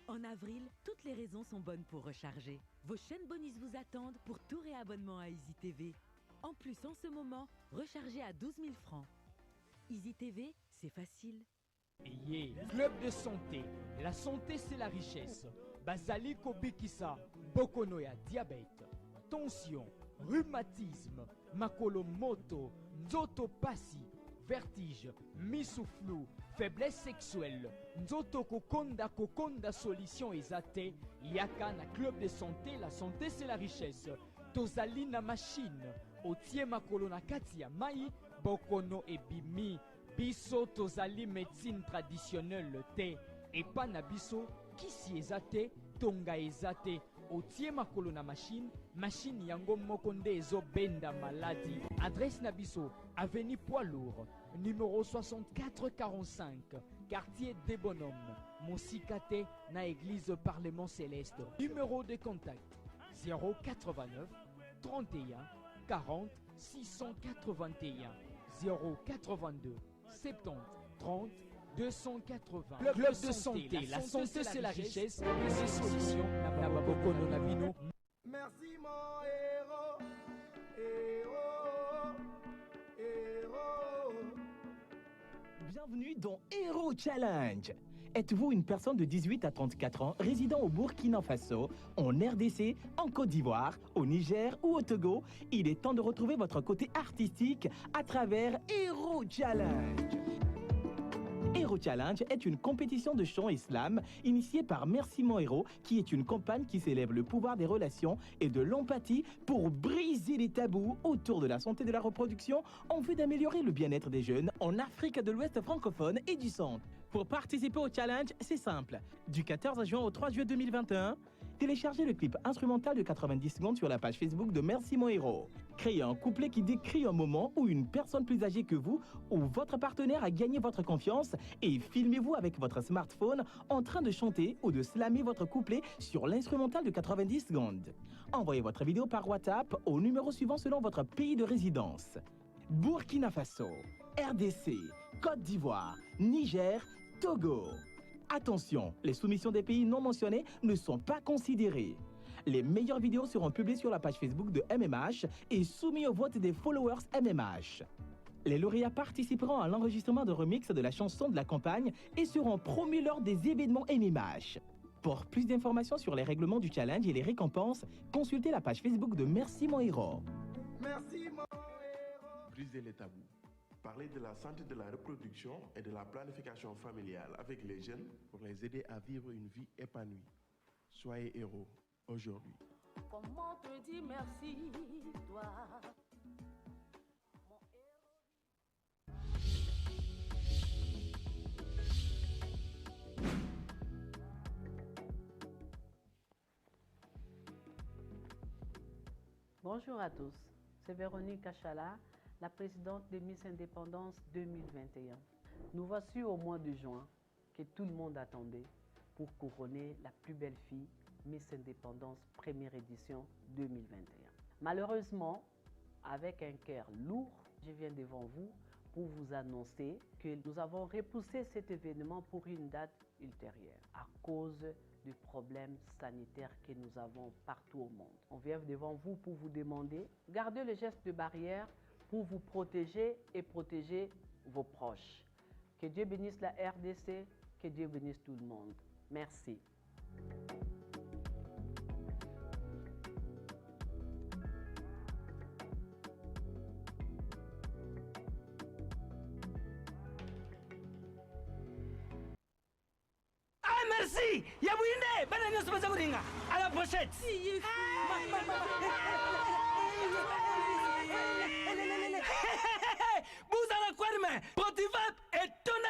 En avril, toutes les raisons sont bonnes pour recharger. Vos chaînes bonus vous attendent pour tout réabonnement à Easy TV. En plus, en ce moment, rechargez à 12 000 francs. Easy TV, c'est facile. Club de santé. La santé, c'est la richesse. Bazali Kobikisa, Bokonoya, diabète, tension, rhumatisme, makolomoto, nzoto pasi, vertige, missouflou, faiblesse sexuelle, nzoto kokonda solution ezate, yaka na club de santé, la santé c'est la richesse. Tozali na machine, otie makolo na kati ya mai, bokono ebimi, biso tozali médecine traditionnelle te, epa na biso, kisi ezate, tonga ezate, otie makolo na machine yango moko nde ezobenda maladi. Adresse na biso, avenue Poids Lourd, numéro 6445, quartier des Bonhommes, Monsikate na église Parlement Céleste. Numéro de contact 089 31 40 681 082 70 30 280. Club de santé. La santé, c'est la richesse. Et ses solutions. Merci mon héros. Héros. Héros. Bienvenue dans Hero Challenge. Êtes-vous une personne de 18 à 34 ans résidant au Burkina Faso, en RDC, en Côte d'Ivoire, au Niger ou au Togo? Il est temps de retrouver votre côté artistique à travers Hero Challenge. Hero Challenge est une compétition de chant islam initiée par Merci Mon Héros, qui est une campagne qui célèbre le pouvoir des relations et de l'empathie pour briser les tabous autour de la santé de la reproduction en vue d'améliorer le bien-être des jeunes en Afrique de l'Ouest francophone et du Centre. Pour participer au challenge, c'est simple. Du 14 juin au 3 juillet 2021, téléchargez le clip instrumental de 90 secondes sur la page Facebook de Merci Mon Héros. Créez un couplet qui décrit un moment où une personne plus âgée que vous ou votre partenaire a gagné votre confiance et filmez-vous avec votre smartphone en train de chanter ou de slammer votre couplet sur l'instrumental de 90 secondes. Envoyez votre vidéo par WhatsApp au numéro suivant selon votre pays de résidence. Burkina Faso, RDC, Côte d'Ivoire, Niger, Togo. Attention, les soumissions des pays non mentionnés ne sont pas considérées. Les meilleures vidéos seront publiées sur la page Facebook de MMH et soumises au vote des followers MMH. Les lauréats participeront à l'enregistrement de remix de la chanson de la campagne et seront promus lors des événements MMH. Pour plus d'informations sur les règlements du challenge et les récompenses, consultez la page Facebook de Merci Mon Héros. Merci mon héros. Briser les tabous. Parler de la santé de la reproduction et de la planification familiale avec les jeunes pour les aider à vivre une vie épanouie. Soyez héros aujourd'hui. Comment te dire merci, toi? Bonjour à tous, c'est Véronique Achala, la présidente de Miss Indépendance 2021. Nous voici au mois de juin que tout le monde attendait pour couronner la plus belle fille Miss Indépendance première édition 2021. Malheureusement, avec un cœur lourd, je viens devant vous pour vous annoncer que nous avons repoussé cet événement pour une date ultérieure à cause du problème sanitaire que nous avons partout au monde. On vient devant vous pour vous demander, gardez le geste de barrière pour vous protéger et protéger vos proches. Que Dieu bénisse la RDC, que Dieu bénisse tout le monde. Merci. Merci. Yabouine, banane se passe kuringa. À la prochaine. Vous allez quoi, mais Potifap et ton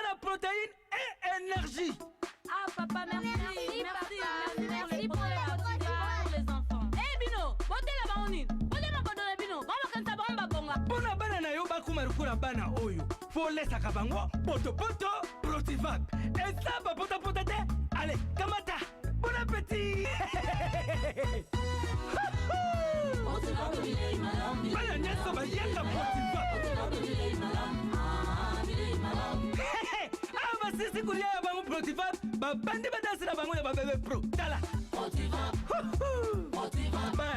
mpona bana oyo folesaka bango potopoto protivap eza bapotapota te ale kamata bon appétit bana nyonso bayaka protivap awa basisi kolia ya bango protivap babandi badansi na bango ya babebe pro tala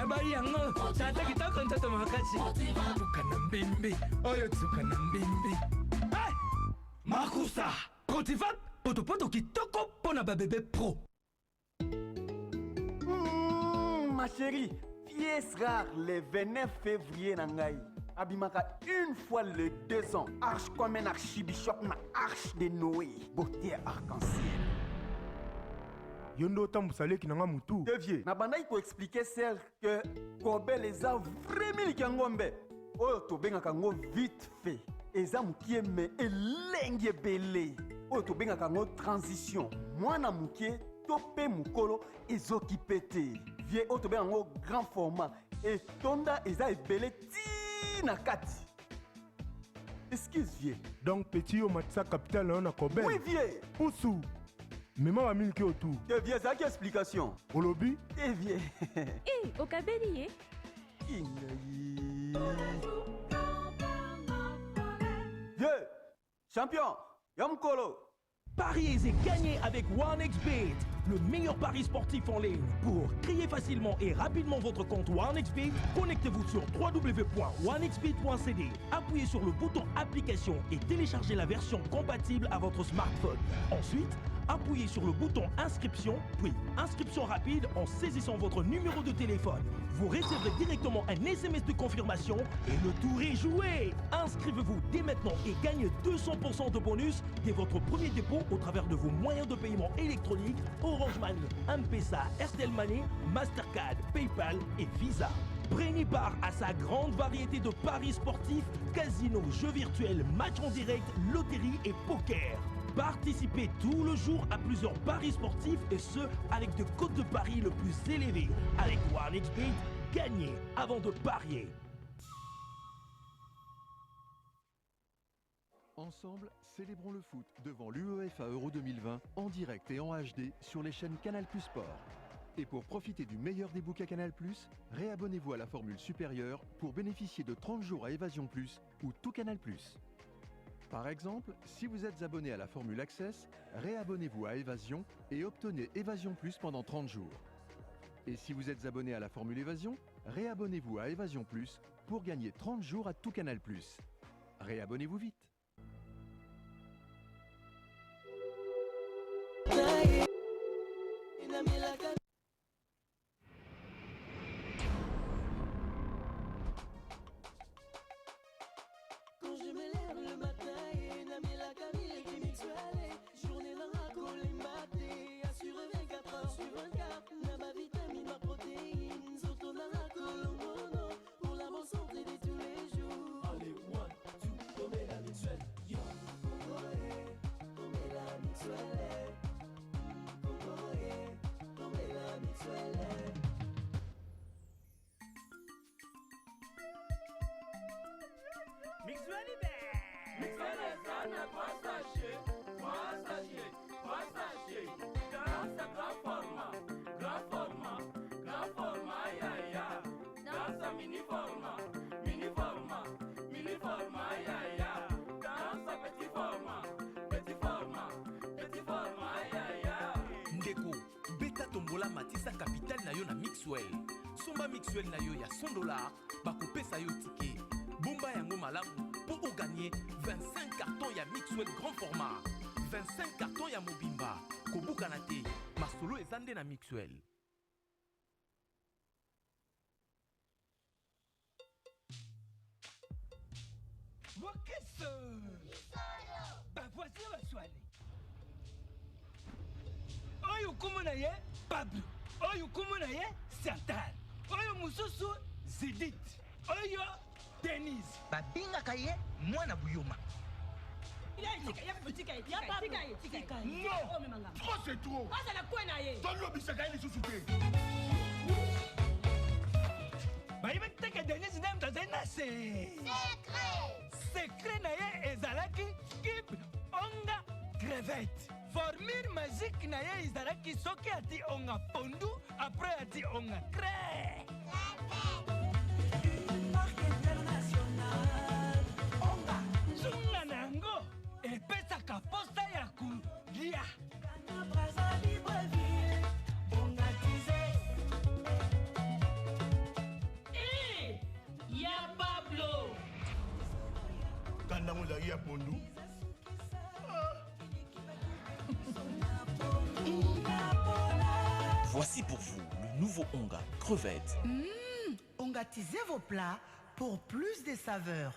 bari yango tata kitoko ntoto makasi tuka na mbembe oyo tuka na mbembe makusa protivap potopoto kitoko mpona babebe pro. Ma chérie, pièce rare le 29 février nangai. Abimaka une fois le 2 ans. Arche comme un archibishop na arche de Noé. Beauté arc-en-ciel. Yondo tambusale ki nanga mutu. Devier, na banda ko expliquer celle que Kobe les a vraiment likangombe. Oyo to benga kango vite fait. Eza mukie me elenge belé. Oyo to benga kango transition. Mwana mukie topé mukolo ezoki pété. Vie oyo to benga kango grand format. Et tonda eza ebele ti na kati. Excuse vie. Donc petit yo matisa capital na Kobe. Oui vie. Poussou. Mema wa milki autour. Que vie ça qui explication. Olobi? Eh vie. Eh, au Kabeli Vieux, champion, Yamkolo. Pariez et gagnez avec OneXBet, le meilleur pari sportif en ligne. Pour créer facilement et rapidement votre compte OneXBet, connectez-vous sur www.onexbet.cd. Appuyez sur le bouton application et téléchargez la version compatible à votre smartphone. Ensuite, appuyez sur le bouton inscription, puis inscription rapide en saisissant votre numéro de téléphone. Vous recevrez directement un SMS de confirmation et le tour est joué. Inscrivez-vous dès maintenant et gagnez 200% de bonus dès votre premier dépôt au travers de vos moyens de paiement électroniques Orange Money, M-Pesa, Airtel Money, Mastercard, PayPal et Visa. Prenez part à sa grande variété de paris sportifs, casinos, jeux virtuels, matchs en direct, loterie et poker. Participez tout le jour à plusieurs paris sportifs et ce, avec de cotes de paris le plus élevés. Avec OneXBet, gagnez avant de parier. Ensemble, célébrons le foot devant l'UEFA Euro 2020 en direct et en HD sur les chaînes Canal+ Sport. Et pour profiter du meilleur des bouquets Canal+, réabonnez-vous à la formule supérieure pour bénéficier de 30 jours à Évasion Plus ou tout Canal+. Par exemple, si vous êtes abonné à la formule Access, réabonnez-vous à Évasion et obtenez Évasion Plus pendant 30 jours. Et si vous êtes abonné à la formule Évasion, réabonnez-vous à Évasion Plus pour gagner 30 jours à tout Canal+. Réabonnez-vous vite. Quand je me lève le matin, la Camille qui m'exuale. Journée dans la colle et maté, assure 24 heures sur 24. N'a ma vitamine, ma protéine, surtout dans la colle au mono. Pour la bonne santé de tous les jours. Allez, one, two, tomber la mixuelle. Yo, tomber la mixuelle. Tomber la mixuelle. Ndeko, beta tombola matisa capital na yo na Mixwell. Somba Mixwell na yo ya $100, bakopesa yo ticket. Bomba yango malamu pour gagner 25 cartons ya Mixwell grand format. 25 cartons ya mobimba. Kobuka na te, masolo ezande na Mixwell. Wakeso! Bah voici ma soirée. Oyo komona ye Pablo. Oyo komona ye Satan. Oyo mususu Zedit. Oyo Denis. Babingaka ye mwana buyoma. Non, trop c'est trop. Denis nem tazena c'est secret na ye ezalaki skip onga crevette. Formule magique na ye ezalaki soki ati onga pondu après ati onga crème. Marque internationale onga zunga nango epesaka posa ya kolia. Ya Pablo. Kandamula ya pondu. Voici pour vous le nouveau Onga crevette. Ongatisez vos plats pour plus de saveurs.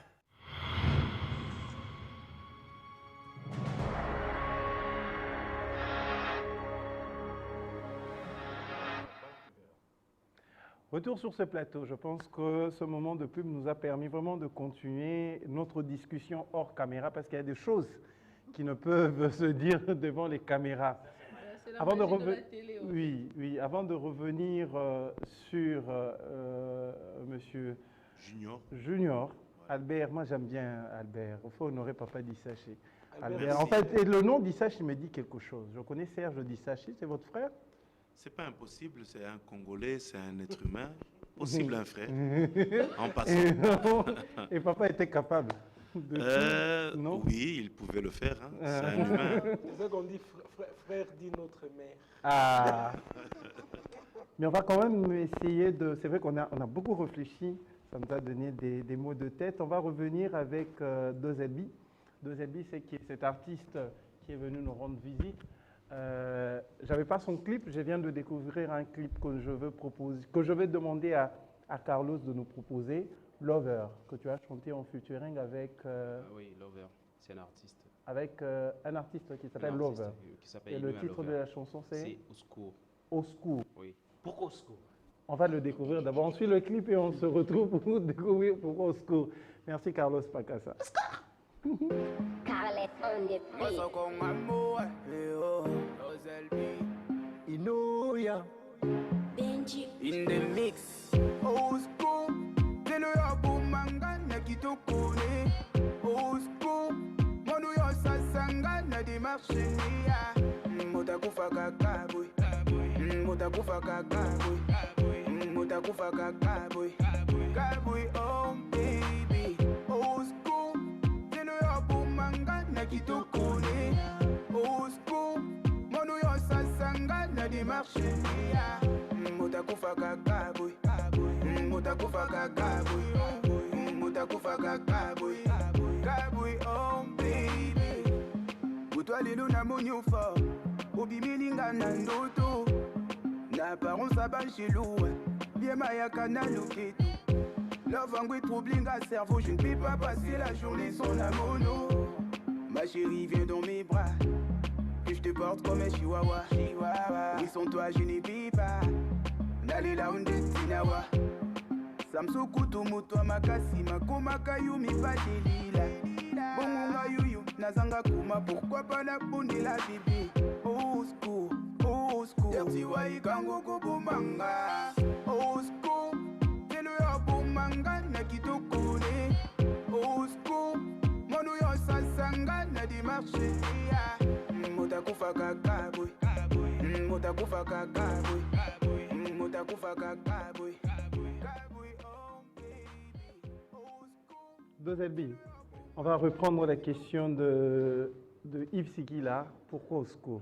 Retour sur ce plateau. Je pense que ce moment de pub nous a permis vraiment de continuer notre discussion hors caméra parce qu'il y a des choses qui ne peuvent se dire devant les caméras. Avant de avant de revenir sur Monsieur Junior, Albert, moi j'aime bien Albert. Il faut honorer Papa Dissaché. Albert. En fait, et le nom Dissaché me dit quelque chose. Je connais Serge Dissaché, c'est votre frère? C'est pas impossible, c'est un Congolais, c'est un être humain. Possible un frère, en passant. Et papa était capable de non? Oui, il pouvait le faire, hein. C'est un humain. C'est ça qu'on dit frère dit notre mère. Ah. Mais on va quand même essayer de... C'est vrai qu'on a beaucoup réfléchi, ça nous a donné des mots de tête. On va revenir avec Dozelbi. Dozelbi, c'est cet artiste qui est venu nous rendre visite. J'avais pas son clip, je viens de découvrir un clip que je veux proposer, que je vais demander à Carlos de nous proposer, Lover, que tu as chanté en featuring avec... oui, Lover, c'est un artiste. Avec un artiste qui s'appelle Lover. Et le titre de la chanson c'est Au secours. Au secours. Oui. Pourquoi au secours? On va le découvrir d'abord, on suit le clip et on se retrouve pour découvrir pourquoi au secours. Merci Carlos Pacasa. Carlet on the beat. Inoya Benji in the mix. Old school, tell you bumanga na kitokone. Old school, monu yo sasanga na di marchenia. Motakufa kakaboy, motakufa kakaboy, motakufa kakaboy, kaboy oh baby. Old school, tell you bumanga na kitokone. Old school, monu yo sasanga na di marchenia. Motakufa kakaboy, motakufa kakaboy, motakufa kakaboy, kaboy oh baby. Utwalelo na monyofa, obimilinga na ndoto. Na parents abanchelou, bien mayaka na loketo. Love angwe troublinga cerveau, je ne peux pas passer la journée sans la mono. Ma chérie viens dans mes bras, que je te porte comme un chihuahua. Oui sans toi je n'y vis pas. D'aller là où Tinawa. Samsuku Tumuto Makasi Makuma Kayumi Padelila. Bongo Yuyu Nazanga Kuma. Pourquoi pas la bonne la bibi? Old school, old school. Dirty Wai Kango Kubumanga. Old school. Tell you Abumanga Nakito Kune. Old school. Monu yo sasanga na di marché. Motakufa kakaboy. Motakufa kakaboy. Dozelbi, on va reprendre la question de Yves Sikila. Pourquoi au secours?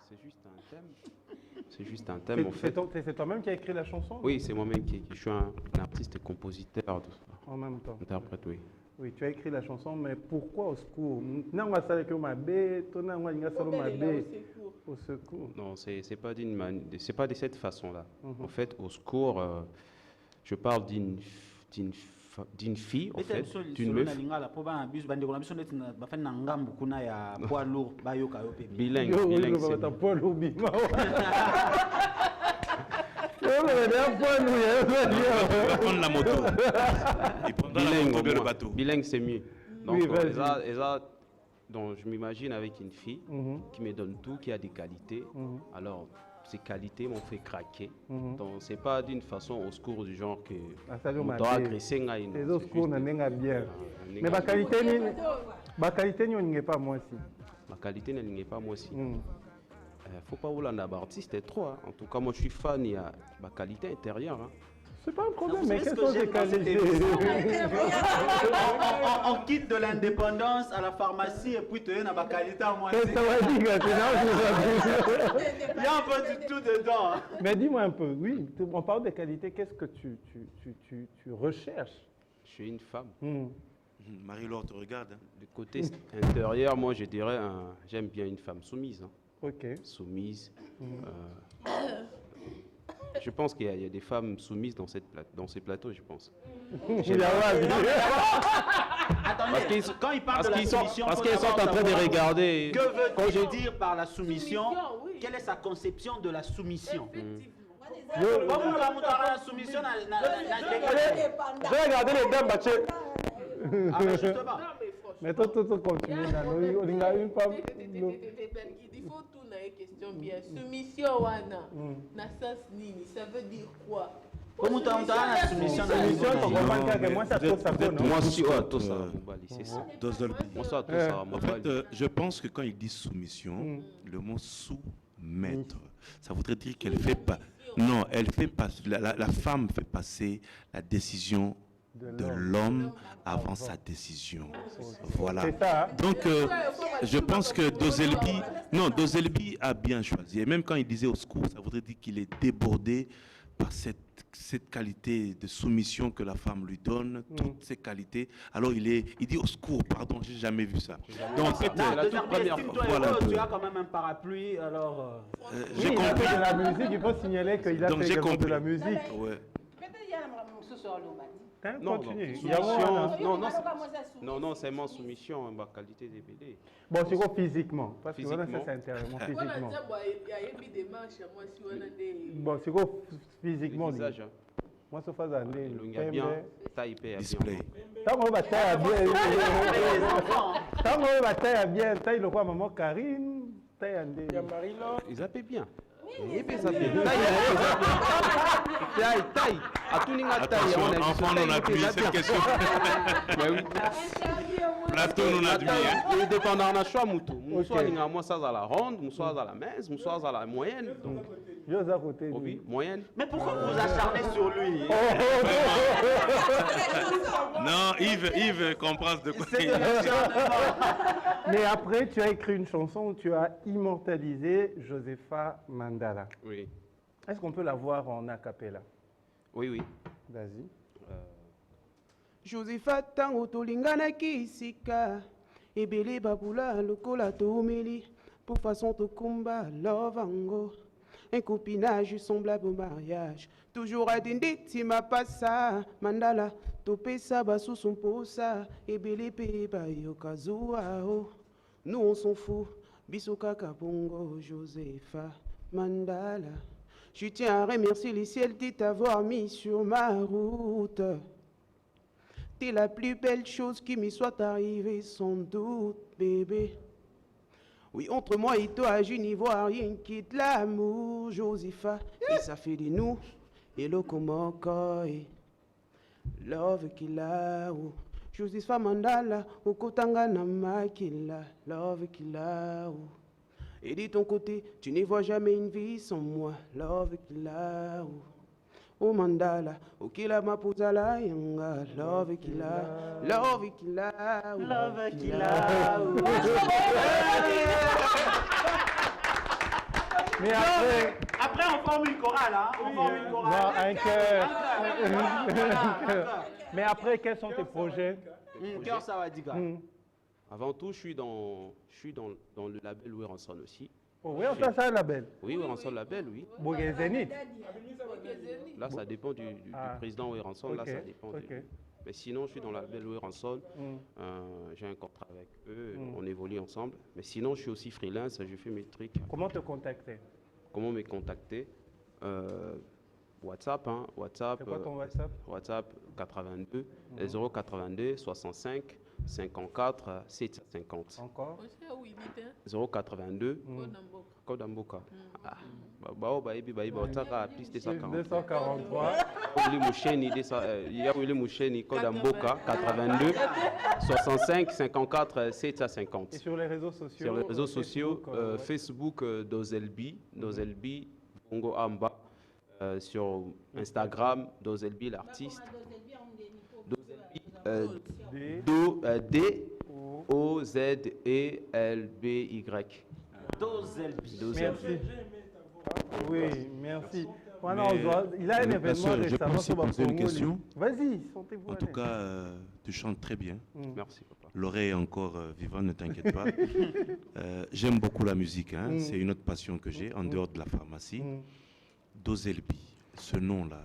C'est juste un thème. C'est juste un thème en fait. C'est toi-même qui as écrit la chanson? Oui, c'est moi-même qui je suis un artiste et compositeur. En même temps. Interprète, oui. Oui, tu as écrit la chanson, mais pourquoi au secours? Au secours. Non, c'est pas de cette façon-là. En fait, au secours, je parle d'une fille, en fait, d'une meuf. Bilingue. Prendre la moto. Bilingue, c'est mieux. Donc, donc je m'imagine avec une fille qui me donne tout, qui a des qualités. Alors, ces qualités m'ont fait craquer. Donc, c'est pas d'une façon au secours du genre que on doit agresser. Les autres secours n'ont bien. Mais ma qualité n'est pas moi aussi. Ma qualité n'est pas moi aussi. Faut pas vouloir un artiste trop. Hein. En tout cas, moi je suis fan, il y a ma qualité intérieure. Hein. C'est pas un problème, non, mais quelles sont les qualités? On quitte de l'indépendance à la pharmacie et puis tu es dans ma qualité à moi. Il y a un peu du tout dedans. Hein. Mais dis-moi un peu, oui, on parle des qualités, qu'est-ce que tu recherches? Je suis une femme. Marie-Laure te regarde. Hein. Du côté intérieur, moi je dirais, j'aime bien une femme soumise. Hein. Ok. Soumise. Je pense qu'il y a des femmes soumises dans ces plateaux, je pense. Quand il parle de la soumission, parce qu'ils sont en train de regarder. Que veut-il dire par la soumission? Quelle est sa conception de la soumission? Je vais regarder les dames, ah, mais justement. Mais toi, continue. On a une femme. Il faut tout dans les questions bien. Soumission, na sens nini, ça veut dire quoi? Comment tu as la soumission? Moi, ça trouve ça bon. Moi aussi, tout ça. C'est ça. En fait, je pense que quand il dit soumission, le mot soumettre, ça voudrait dire qu'elle fait pas. Non, elle fait pas. La femme fait passer la décision de l'homme avant sa décision. Voilà. Donc, je pense que Dozelbi a bien choisi. Et même quand il disait au secours, ça voudrait dire qu'il est débordé par cette qualité de soumission que la femme lui donne, toutes ces qualités. Alors il dit au secours, pardon, j'ai jamais vu ça. Donc en fait, c'est la toute première fois. Voilà, tu as quand même un parapluie, alors. J'ai compris de la musique, il faut signaler qu'il a fait également de la musique. Ouais. Non, c'est mon soumission, ma qualité de BD. Bon, c'est quoi physiquement? Parce que voilà, ça c'est intéressant, physiquement. Bon, c'est quoi physiquement? Moi, ça fait des display. Tant qu'on va tailler bien, taille le quoi, maman Karine, taille un des. Ils appellent bien. Taille. Attention, enfant non appuyé cette question. Plateau non appuyé. Il dépend d'un choix moutou. Moi ça à la ronde, moi à la mince, moi à la moyenne. Je à côté. Oui, moyenne. Mais pourquoi vous vous acharnez sur lui? Non, Yves comprend de quoi il Mais après, tu as écrit une chanson où tu as immortalisé Josepha Mandala. Oui. Est-ce qu'on peut la voir en a cappella? Oui. Vas-y. Josepha tango tolinganaki isika ebele babula lokola tomeli pour façon tokumba love ango un copinage semblable au mariage toujours adinditi mapasa Mandala topesa basusu mposa ebele pe bayokazuwa oh nous on s'en fout biso kaka bongo Josepha Mandala. Je tiens à remercier les ciels de t'avoir mis sur ma route. T'es la plus belle chose qui m'y soit arrivée sans doute, bébé. Oui, entre moi et toi, je n'y vois rien qui de l'amour, Josepha. Et ça fait de nous, et le komokoy. Love killa, oh. Josepha Mandala, au kotanga na makila. Love killa, oh. Et de ton côté, tu ne vois jamais une vie sans moi. Love killa, oh. Oh Mandala, oh kila mapuzala yanga. Love killa, love killa, love killa. Mais après, on forme une chorale, hein? On forme une chorale. Non, un cœur. Mais après, quels sont tes projets? Cœur Sawadiga. Avant tout, je suis dans le label Weranson aussi. Oh, Weranson, c'est un label? Oui, Weranson label, oui. Bourget Zénith. Là, ça dépend du président Weranson. Okay. Là, ça dépend. Mais sinon, je suis dans le label Weranson. J'ai un contrat avec eux. On évolue ensemble. Mais sinon, je suis aussi freelance. Je fais mes trucs. Comment te contacter? Comment me contacter? WhatsApp, hein. WhatsApp. C'est quoi ton WhatsApp? WhatsApp 82 082 65 54 750. Encore? 082 Kodamboka. Bao baebi baebi otaka plus 243. Il y a Willy Moucheni Kodamboka 82 65 54 750. Et sur les réseaux sociaux? Sur les réseaux sociaux, Facebook Dozelbi Bongo Amba, sur Instagram Dozelbi l'artiste. D-O-Z-E-L-B-Y. Merci. Oui, merci. Il a un événement récemment. Je peux aussi poser une question. Vas-y, sentez-vous. En tout cas, tu chantes très bien. Merci, papa. L'oreille est encore vivante, ne t'inquiète pas. J'aime beaucoup la musique. Hein. C'est une autre passion que j'ai en dehors de la pharmacie. Dozelbi, ce nom-là,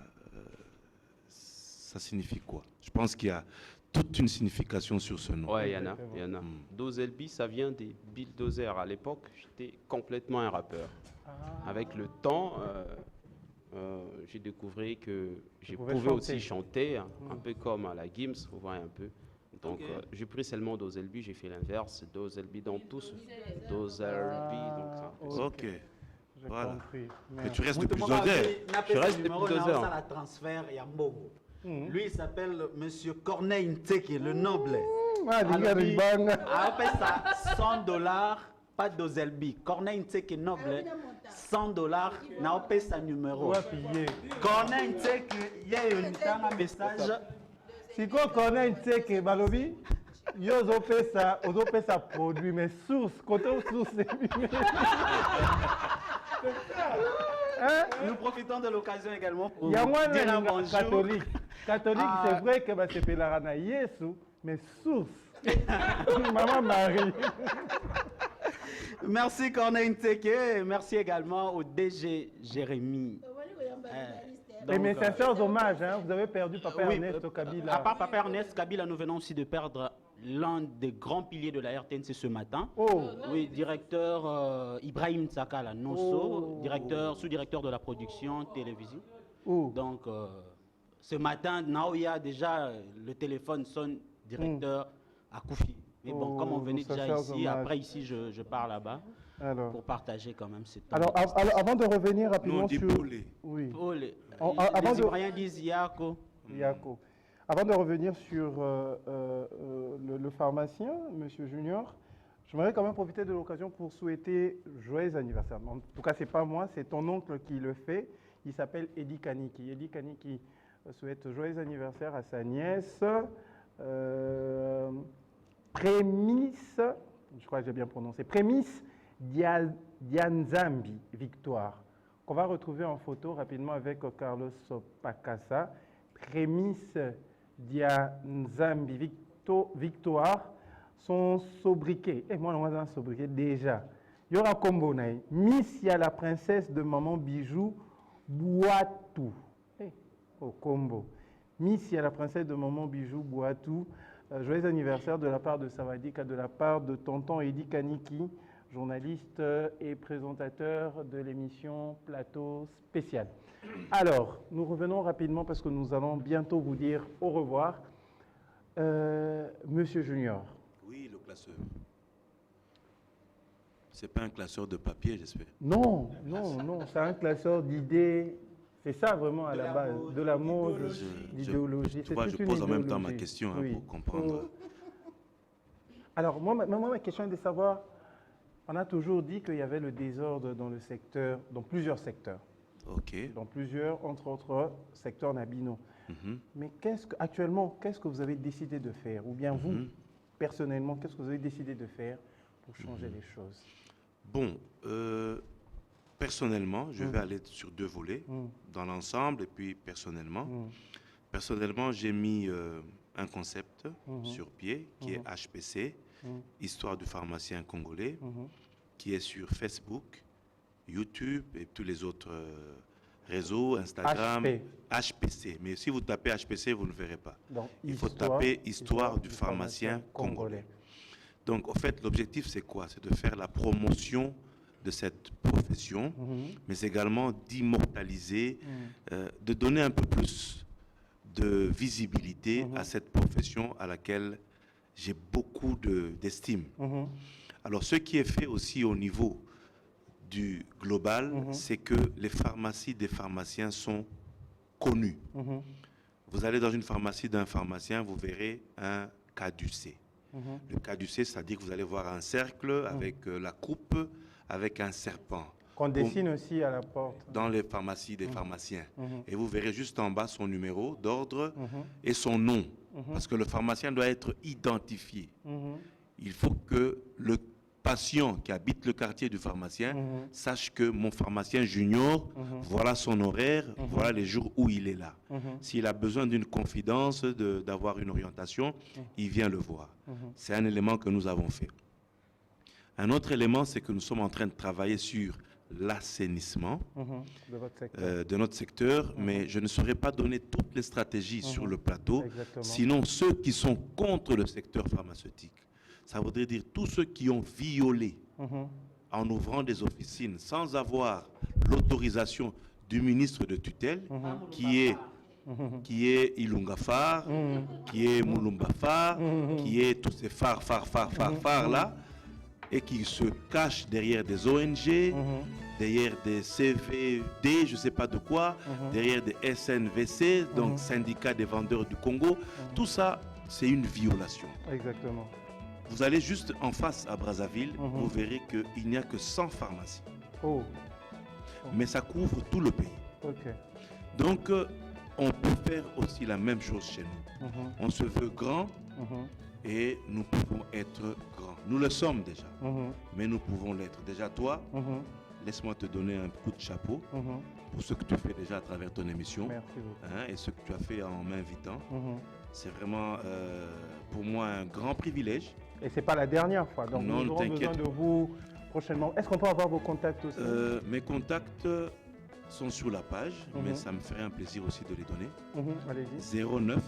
ça signifie quoi? Je pense qu'il y a toute une signification sur ce nom. Ouais, il y en a. Dozelbi, ça vient des bulldozers. À l'époque, j'étais complètement un rappeur. Avec le temps, j'ai découvert que je pouvais aussi chanter, un peu comme à la Gims, vous voyez un peu. Donc, j'ai pris seulement Dozelbi, j'ai fait l'inverse. Dozelbi dans tous. Dozelbi, donc ça. Ok. Voilà. Mais tu restes Muito depuis bom, 2 heures. Je reste depuis numéro 2 na heures. osala transfert ya mbongo. Lui il s'appelle Monsieur Corneille Ntseke, le noble. Alobi, apesa $100, pas Dozelbi. Corneille Ntseke noble, $100 na opesa numéro. Corneille Ntseke yeyo nitanga message. Siko Corneille Ntseke balobi yo ozopesa produit mais source côté source. Nous profitons de l'occasion également pour Il y a moi dire un bonjour. catholique. Catholique, c'est vrai que c'est Pelarana Yesu, mais source. Maman Marie. Merci Corneille Ntseke, merci également au DG Jérémy. Et mes sincères hommages, hein, vous avez perdu Papa Ernest Kabila. À part Papa Ernest Kabila, nous venons aussi de perdre l'un des grands piliers de la RTNC ce matin. Oui, directeur Ibrahim Tsakala Nosso, sous-directeur de la production télévision. Donc, ce matin, Naoya, déjà, le téléphone sonne, directeur à Koufi. Mais bon, comme on venait déjà ici, après ici, je pars là-bas. Pour partager quand même cette... Alors, avant de revenir rapidement sur... Oui. Les Ivoiriens disent Yako. Yako. Avant de revenir sur le pharmacien, Monsieur Junior, j'aimerais quand même profiter de l'occasion pour souhaiter joyeux anniversaire. En tout cas, ce n'est pas moi, c'est ton oncle qui le fait. Il s'appelle Eddie Kaniki. Eddie Kaniki souhaite joyeux anniversaire à sa nièce, Prémisse, je crois que j'ai bien prononcé, Prémisse Dianzambi Victoire, qu'on va retrouver en photo rapidement avec Carlos Pacassa. Prémisse Dianzambi Victoire, son sobriquet. Et moi, on a un sobriquet déjà. Il y aura combo. Miss, il y a la princesse de Maman Bijou Boatou. Au combo. Miss, il y a la princesse de Maman Bijou Boatou. Joyeux anniversaire de la part de Savadika, de la part de tonton Eddie Kaniki, journaliste et présentateur de l'émission Plateau Spécial. Alors, nous revenons rapidement parce que nous allons bientôt vous dire au revoir. Monsieur Junior. Oui, le classeur. C'est pas un classeur de papier, j'espère. Non, c'est un classeur d'idées. C'est ça vraiment à la base, de la mode, l'idéologie. Tu vois, je pose en même temps ma question pour comprendre. Alors, moi, ma question est de savoir, on a toujours dit qu'il y avait le désordre dans le secteur, dans plusieurs secteurs. OK. Dans plusieurs, entre autres, secteurs nabino. Mais actuellement, qu'est-ce que vous avez décidé de faire? Ou bien vous, personnellement, qu'est-ce que vous avez décidé de faire pour changer les choses? Bon, personnellement, je vais aller sur 2 volets, dans l'ensemble et puis personnellement. Personnellement, j'ai mis un concept sur pied qui est HPC, Histoire du pharmacien congolais, qui est sur Facebook, YouTube et tous les autres réseaux, Instagram. HPC. Mais si vous tapez HPC, vous ne verrez pas. Donc, il faut taper Histoire du pharmacien congolais. Donc, en fait, l'objectif, c'est quoi? C'est de faire la promotion de cette profession, mais également d'immortaliser, de donner un peu plus de visibilité à cette profession à laquelle j'ai beaucoup d'estime. Alors, ce qui est fait aussi au niveau du global, c'est que les pharmacies des pharmaciens sont connues. Vous allez dans une pharmacie d'un pharmacien, vous verrez un caducée. Le caducée, c'est-à-dire que vous allez voir un cercle avec la coupe, avec un serpent. Qu'on dessine aussi à la porte. Dans les pharmacies des pharmaciens. Et vous verrez juste en bas son numéro d'ordre et son nom. Parce que le pharmacien doit être identifié. Il faut que le patient qui habite le quartier du pharmacien sache que mon pharmacien junior, voilà son horaire, voilà les jours où il est là. S'il a besoin d'une confidence, d'avoir une orientation, il vient le voir. C'est un élément que nous avons fait. Un autre élément, c'est que nous sommes en train de travailler sur l'assainissement de notre secteur, mais je ne saurais pas donner toutes les stratégies sur le plateau. Sinon, ceux qui sont contre le secteur pharmaceutique, ça voudrait dire tous ceux qui ont violé en ouvrant des officines sans avoir l'autorisation du ministre de tutelle, qui est Ilunga Phare, qui est Mulumba Phare, qui est tous ces phares là, et qui se cachent derrière des ONG, derrière des CVD, je ne sais pas de quoi, derrière des SNVC, donc Syndicat des vendeurs du Congo. Tout ça, c'est une violation. Exactement. Vous allez juste en face à Brazzaville, vous verrez qu'il n'y a que 100 pharmacies. Mais ça couvre tout le pays. Donc, on peut faire aussi la même chose chez nous. On se veut grand et nous pouvons être grands. Nous le sommes déjà, mais nous pouvons l'être. Déjà, toi, laisse-moi te donner un coup de chapeau pour ce que tu fais déjà à travers ton émission. Merci beaucoup. Et ce que tu as fait en m'invitant. C'est vraiment pour moi un grand privilège. Et ce n'est pas la dernière fois, donc non, nous aurons besoin de vous prochainement. Est-ce qu'on peut avoir vos contacts aussi? Mes contacts sont sur la page, mais ça me ferait un plaisir aussi de les donner. Allez-y. 09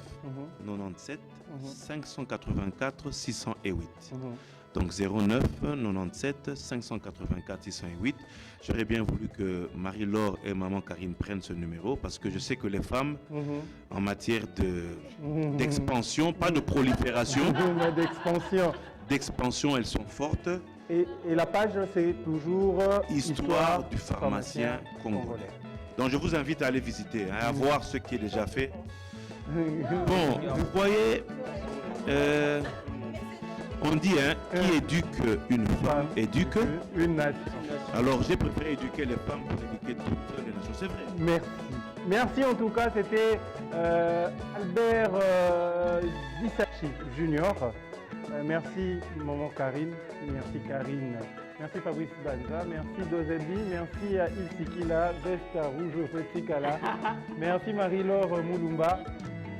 97 584 608. Donc 09 97 584 608. J'aurais bien voulu que Marie-Laure et maman Karine prennent ce numéro parce que je sais que les femmes, en matière d'expansion, pas de prolifération, d'expansion, elles sont fortes. Et la page, c'est toujours Histoire du pharmacien congolais. Donc je vous invite à aller visiter, à voir ce qui est déjà fait. Bon, vous voyez, on dit, qui éduque une femme éduque une nation. Alors j'ai préféré éduquer les femmes pour éduquer toutes les nations, c'est vrai. Merci. Merci en tout cas, c'était Albert Dissachi Junior. Merci maman Karine, merci Karine, merci Fabrice Banza, merci Dozebi, merci à Ilsikila, Vesta Rouge Fetikala, merci Marie-Laure Mulumba,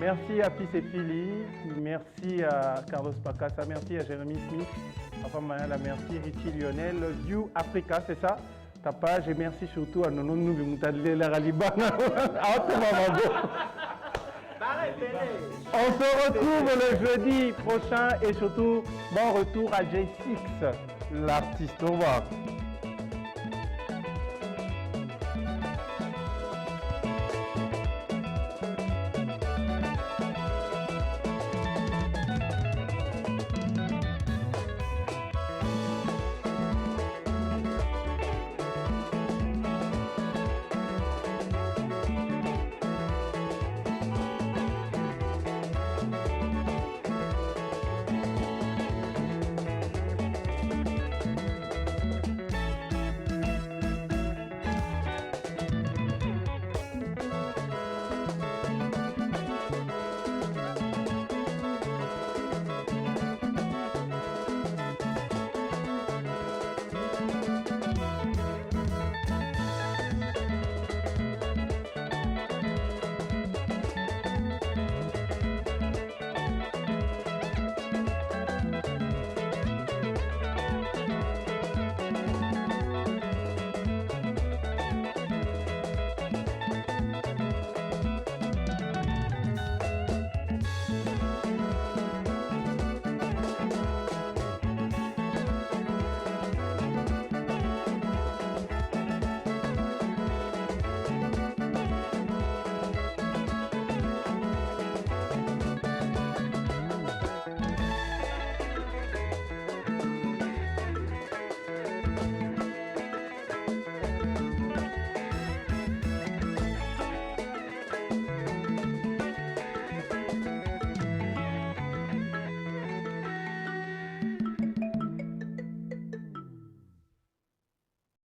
merci à Fils et Philly, merci à Carlos Pacassa, merci à Jérémy Smith, à Mayala, merci Richie Lionel, View Africa, c'est ça ta page, et merci surtout à Nono Noubimoutadle la Ralibana. On se retrouve le jeudi prochain et surtout bon retour à J6, l'artiste. Au revoir.